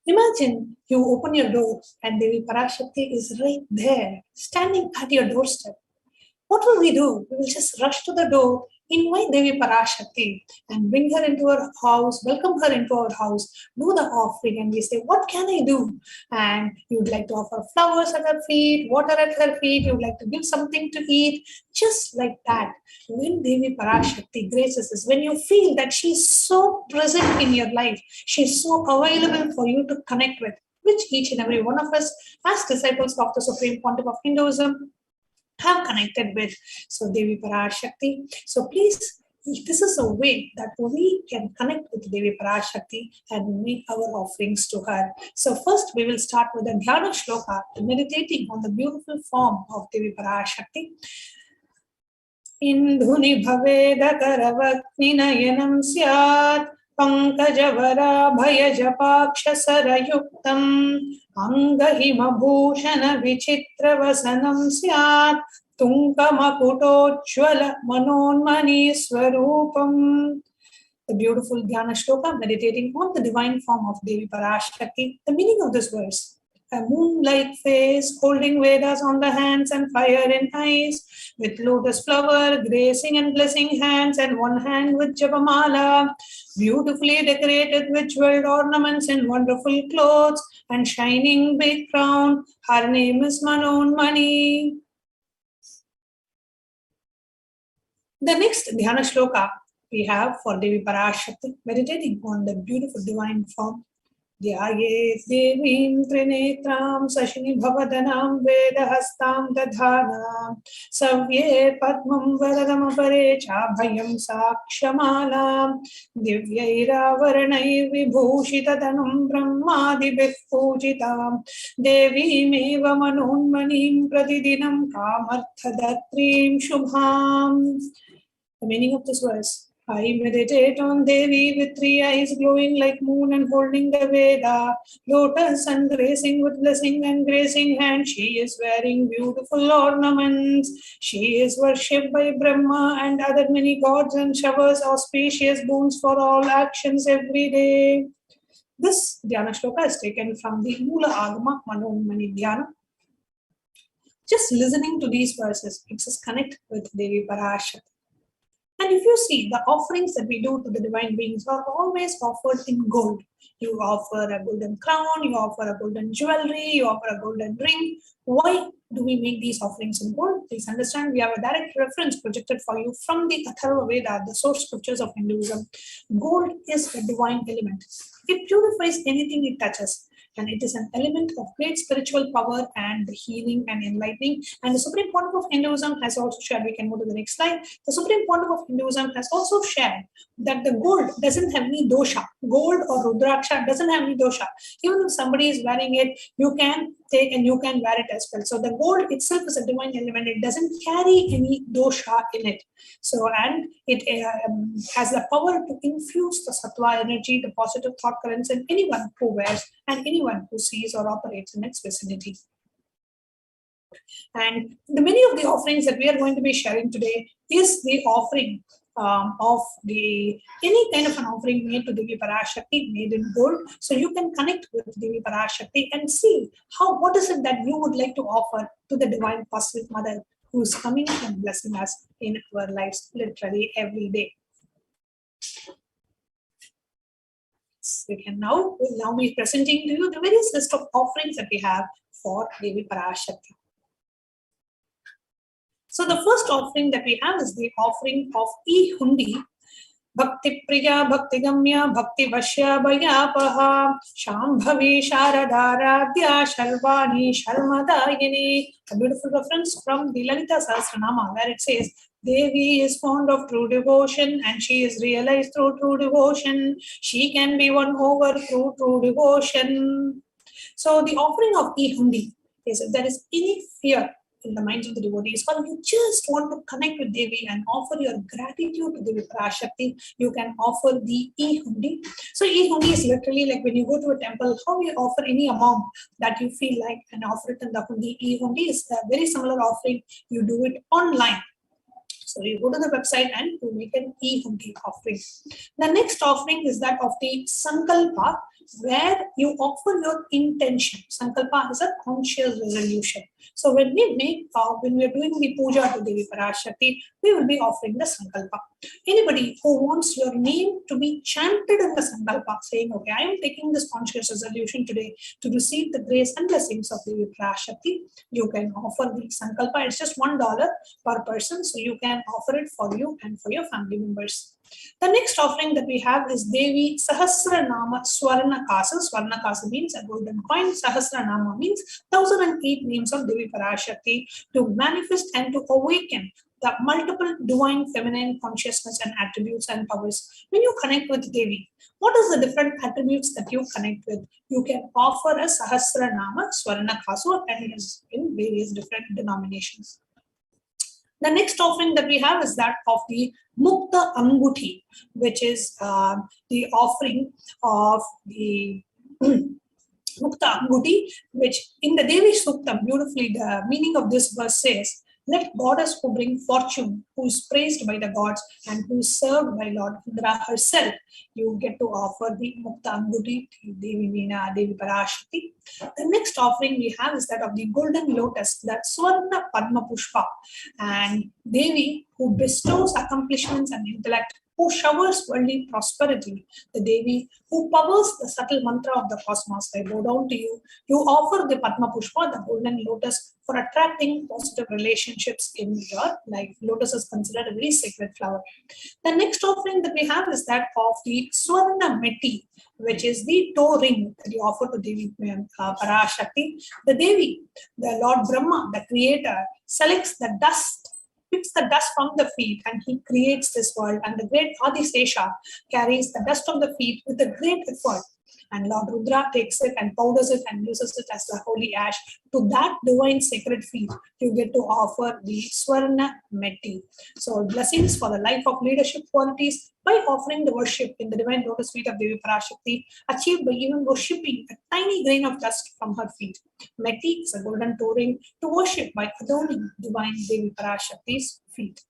Imagine you open your door and Devi Parashakti is right there, standing at your doorstep. What will we do? We will just rush to the door, invite Devi Parashakti and bring her into our house, welcome her into our house, do the offering, and we say, what can I do? And you'd like to offer flowers at her feet, water at her feet, you'd like to give something to eat, just like that. When Devi Parashakti graces us, when you feel that she's so present in your life, she's so available for you to connect with, which each and every one of us as disciples of the Supreme Pontiff of Hinduism have connected with. So Devi Parashakti. So please, this is a way that we can connect with Devi Parashakti and make our offerings to her. So first we will start with a Dhyana Shloka, meditating on the beautiful form of Devi Parashakti. Indhuni bhaveda karavakni nayanam syat pankajavara bhayajapaksha sarayuktam angahima bhushana vichitra vasanam syat tunkamakutochvala manonmani swarupam. The beautiful Dhyana Shloka, meditating on the divine form of Devi Parashakti. The meaning of this verse: a moon-like face, holding Vedas on the hands and fire in eyes, with lotus flower, gracing and blessing hands, and one hand with Japamala, beautifully decorated with jeweled ornaments in wonderful clothes, and shining big crown. Her name is Manonmani. The next Dhyana Shloka we have for Devi Parashakti, meditating on the beautiful divine form. Dhyaye devim trinetram sashini bhavadanam vedahastam dadhanam savye padmam varadam apare chabhayam sakshamalam divyairavarnai vibhushitadanam brahmadibhih pujitam devimeva manonmanim pratidinam kamarthadatrim shubham. The meaning of this verse: I meditate on Devi with three eyes glowing like moon and holding the Veda, lotus and gracing with blessing and gracing hand. She is wearing beautiful ornaments. She is worshipped by Brahma and other many gods and showers auspicious boons for all actions every day. This Dhyana Shloka is taken from the Mula Agama Manonmani Dhyana. Just listening to these verses makes us connect with Devi Parashakti. And if you see, the offerings that we do to the divine beings are always offered in gold. You offer a golden crown, you offer a golden jewelry, you offer a golden ring. Why do we make these offerings in gold? Please understand, we have a direct reference projected for you from the Atharva Veda, the source scriptures of Hinduism. Gold is a divine element. It purifies anything it touches. And it is an element of great spiritual power and healing and enlightening. And the Supreme Pontiff of Hinduism has also shared, we can move to the next slide. The Supreme Pontiff of Hinduism has also shared that the gold doesn't have any dosha. Gold or Rudraksha doesn't have any dosha. Even if somebody is wearing it, you can take and you can wear it as well. So the gold itself is a divine element. It doesn't carry any dosha in it. So, and it has the power to infuse the sattva energy, the positive thought currents in anyone who wears and anyone who sees or operates in its vicinity. And the many of the offerings that we are going to be sharing today is the offering of any kind of an offering made to Devi Parashakti, made in gold. So you can connect with Devi Parashakti and see what is it that you would like to offer to the Divine Cosmic Mother who is coming and blessing us in our lives literally every day. We will now be presenting to you the various list of offerings that we have for Devi Parashakti. So the first offering that we have is the offering of E-Hundi, Bhakti Priya, Bhakti Gamya, Bhakti Vashya, Bhayapaha, Shambhavi, Sharadharadhya, Sharvani, Sharmadayini. A beautiful reference from the Lalita Sahasranama where it says, Devi is fond of true devotion and she is realized through true devotion. She can be won over through true devotion. So the offering of e-hundi is if there is any fear in the minds of the devotees, or you just want to connect with Devi and offer your gratitude to Devi Parashakti, you can offer the e-hundi. So e-hundi is literally like when you go to a temple, how you offer any amount that you feel like and offer it in the hundi. E-hundi is a very similar offering. You do it online. So you go to the website and you make an e-hundi offering. The next offering is that of the Sankalpa, where you offer your intention. Sankalpa is a conscious resolution. So when we are doing the puja to Devi Parashakti, we will be offering the Sankalpa. Anybody who wants your name to be chanted in the Sankalpa, saying, okay, I am taking this conscious resolution today to receive the grace and blessings of Devi Parashakti, you can offer the Sankalpa. It's just $1 per person, so you can offer it for you and for your family members. The next offering that we have is Devi Sahasranama Swarna Kasa. Swarna Kasa means a golden coin. Sahasranama means 1008 names of Devi Parashakti to manifest and to awaken the multiple divine feminine consciousness and attributes and powers. When you connect with Devi, what is the different attributes that you connect with? You can offer a Sahasranama Swarna Kasa, and it is in various different denominations. The next offering that we have is that of the Mukta Anguti, which is the offering of the Mukta Anguti, which in the Devi Suktam, beautifully, the meaning of this verse says, let goddess who bring fortune, who is praised by the gods and who is served by Lord Indra herself, you get to offer the Mukta Anguti to Devi Veena, Devi Parashakti. The next offering we have is that of the golden lotus, that Swarna Padma Pushpa, and Devi who bestows accomplishments and intellect, who showers worldly prosperity, the Devi who powers the subtle mantra of the cosmos. I bow down to you. You offer the Padma Pushpa, the golden lotus, for attracting positive relationships in your life. Lotus is considered a very sacred flower. The next offering that we have is that of the Swarna Meti, which is the toe ring that you offer to Devi Parashakti. The Devi, the Lord Brahma, the creator, selects the dust, picks the dust from the feet, and he creates this world. And the great Adi Shaivite carries the dust of the feet with a great effort. And Lord Rudra takes it and powders it and uses it as the holy ash. To that divine sacred feet, you get to offer the Swarna Meti. So blessings for the life of leadership qualities by offering the worship in the divine lotus feet of Devi Parashakti, achieved by even worshipping a tiny grain of dust from her feet. Meti is a golden toe ring to worship by adorning divine Devi Parashakti's feet.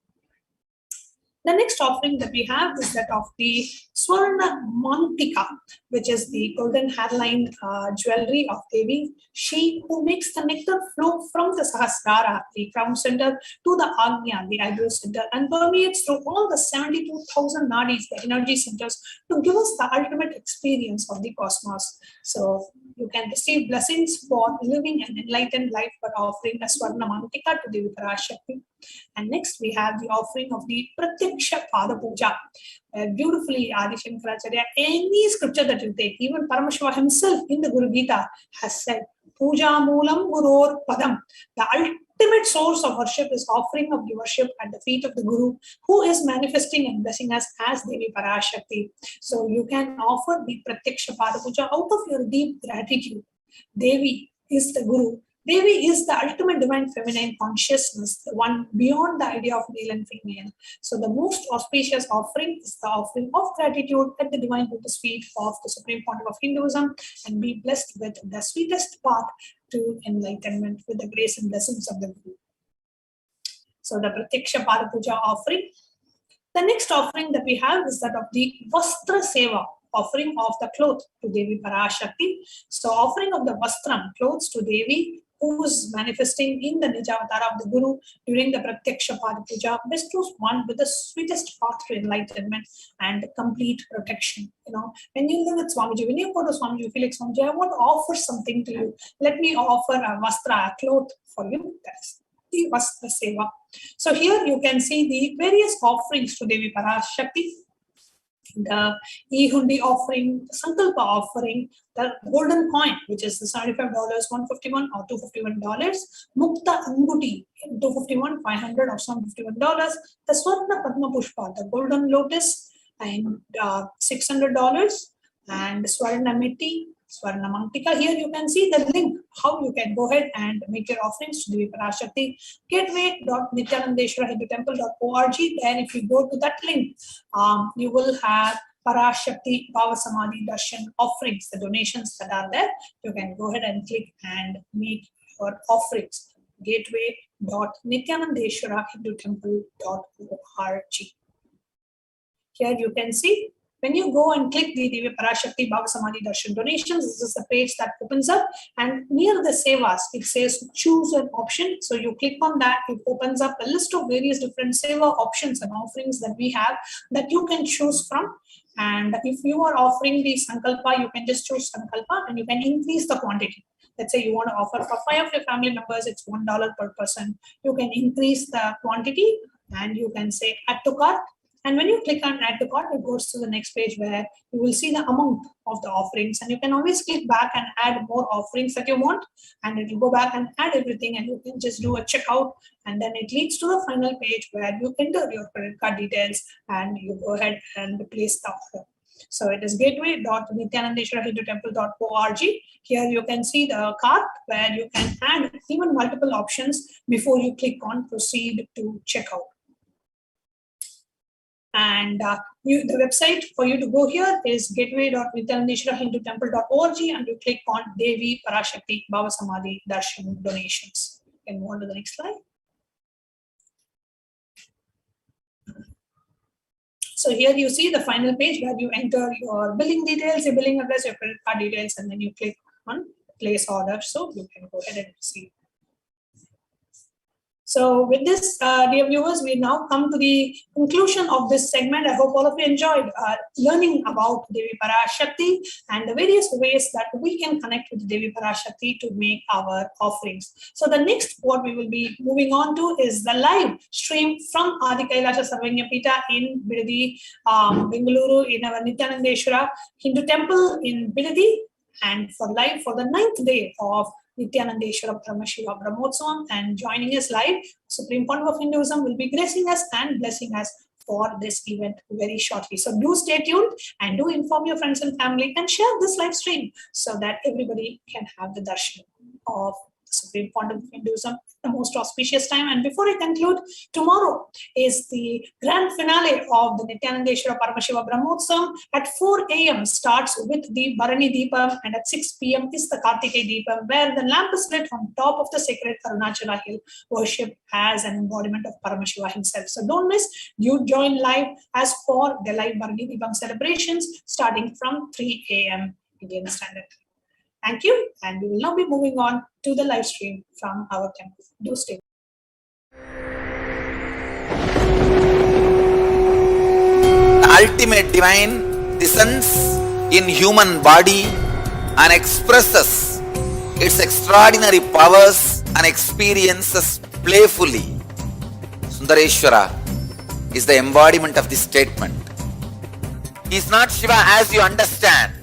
The next offering that we have is that of the Swarna Mantika, which is the golden hairline jewelry of Devi. She who makes the nectar flow from the Sahasrara, the crown center, to the Agnya, the eyebrow center, and permeates through all the 72,000 nadis, the energy centers, to give us the ultimate experience of the cosmos. So you can receive blessings for living an enlightened life by offering a Swarna Mantika to Devi Parashakti. And next we have the offering of the Pratyaksha Pada Puja. Beautifully, Adi Shankaracharya, any scripture that you take, even Paramashivam himself in the Guru Gita has said, Puja Moolam Guror Padam. The ultimate source of worship is offering of the worship at the feet of the Guru, who is manifesting and blessing us as Devi Parashakti. So you can offer the Pratyaksha Pada Puja out of your deep gratitude. Devi is the Guru. Devi is the ultimate divine feminine consciousness, the one beyond the idea of male and female. So the most auspicious offering is the offering of gratitude at the divine lotus feet of the Supreme Pontiff of Hinduism, and be blessed with the sweetest path to enlightenment with the grace and blessings of the Guru. So the Pratyaksha Pada Puja offering. The next offering that we have is that of the Vastra Seva, offering of the cloth to Devi Parashakti. So offering of the Vastram, clothes to Devi, who is manifesting in the Nijavatara of the Guru during the Pratyaksha Pada Puja, bestows one with the sweetest path to enlightenment and complete protection. You know, when you live with Swamiji, when you go to Swamiji, you feel like, Swamiji, I want to offer something to you. Let me offer a Vastra, a cloth for you. That's the Vastra Seva. So here you can see the various offerings to Devi Parashakti. the e-hundi offering, the Sankalpa offering, the golden coin, which is the $75, $151 or $251, Mukta Anguti, $251, $500 or $751, the Swarna Padma Pushpa, the golden lotus, and $600, and Swarna Miti, Swarna Mantika. Here you can see the link how you can go ahead and make your offerings to Devi Parashakti. Gateway.nityanandeshwara.hindutemple.org. Then if you go to that link, you will have Parashakti Bhava Samadhi Darshan offerings, the donations that are there. You can go ahead and click and make your offerings. Gateway.nityanandeshwara.hindutemple.org. Here you can see, when you go and click the Devi Parashakti Bhava Samadhi Darshan donations, this is the page that opens up, and near the Sevas, it says choose an option. So you click on that, it opens up a list of various different Seva options and offerings that we have that you can choose from. And if you are offering the Sankalpa, you can just choose Sankalpa and you can increase the quantity. Let's say you want to offer for 5 of your family members, it's $1 per person. You can increase the quantity and you can say add to cart. And when you click on add to cart, it goes to the next page where you will see the amount of the offerings, and you can always click back and add more offerings that you want, and it will go back and add everything, and you can just do a checkout, and then it leads to the final page where you enter your credit card details and you go ahead and place the order. So it is gateway.nityanandeshwara.hindutemple.org. Here you can see the cart where you can add even multiple options before you click on proceed to checkout. And the website for you to go here is gateway.nityanandeshwara.hindutemple.org, and you click on Devi Parashakti Bhava Samadhi Darshan donations. You can move on to the next slide. So here you see the final page where you enter your billing details, your billing address, your credit card details, and then you click on place order. So you can go ahead and receive. So with this, dear viewers, we now come to the conclusion of this segment. I hope all of you enjoyed learning about Devi Parashakti and the various ways that we can connect with Devi Parashakti to make our offerings. So the next what we will be moving on to is the live stream from Adi Kailasa Sarvanya Pita in Bidadi, Bengaluru, in our Nityanandeshwara Hindu Temple in Bidadi, and for live for the 9th day of Nityanandeshwara Paramashivam Brahmotsavam, and joining us live, Supreme Pontiff of Hinduism will be gracing us and blessing us for this event very shortly. So do stay tuned and do inform your friends and family and share this live stream so that everybody can have the darshan of the Supreme Pontiff of Hinduism, the most auspicious time. And before I conclude, tomorrow is the grand finale of the Nityanandeshwara Paramashiva Brahmotsavam. At 4 a.m. starts with the Bharani Deepam, and at 6 p.m. is the Kartikeya Deepam, where the lamp is lit on top of the sacred Arunachala hill, worship as an embodiment of Paramashiva himself. So don't miss, you join live as for the live Bharani Deepam celebrations starting from 3 a.m. Indian Standard Time. Thank you, and we will now be moving on to the live stream from our temple. Do stay. The ultimate divine descends in human body and expresses its extraordinary powers and experiences playfully. Sundareshwara is the embodiment of this statement. He is not Shiva as you understand,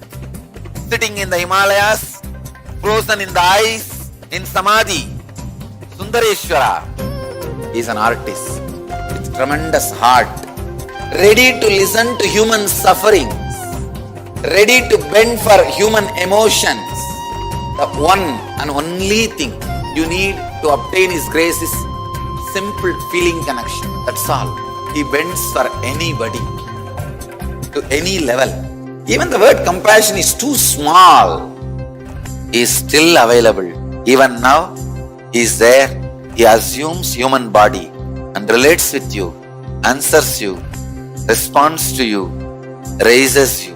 sitting in the Himalayas, frozen in the ice, in Samadhi. Sundareshwara is an artist with tremendous heart, ready to listen to human sufferings, ready to bend for human emotions. The one and only thing you need to obtain his grace is simple feeling connection. That's all. He bends for anybody, to any level. Even the word compassion is too small. He is still available. Even now, he is there. He assumes human body and relates with you, answers you, responds to you, raises you.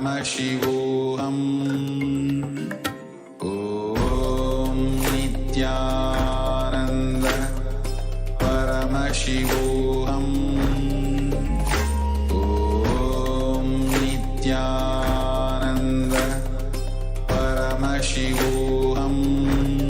Paramashivam. Om Nityananda Paramashivam. Om Nityananda Paramashivam.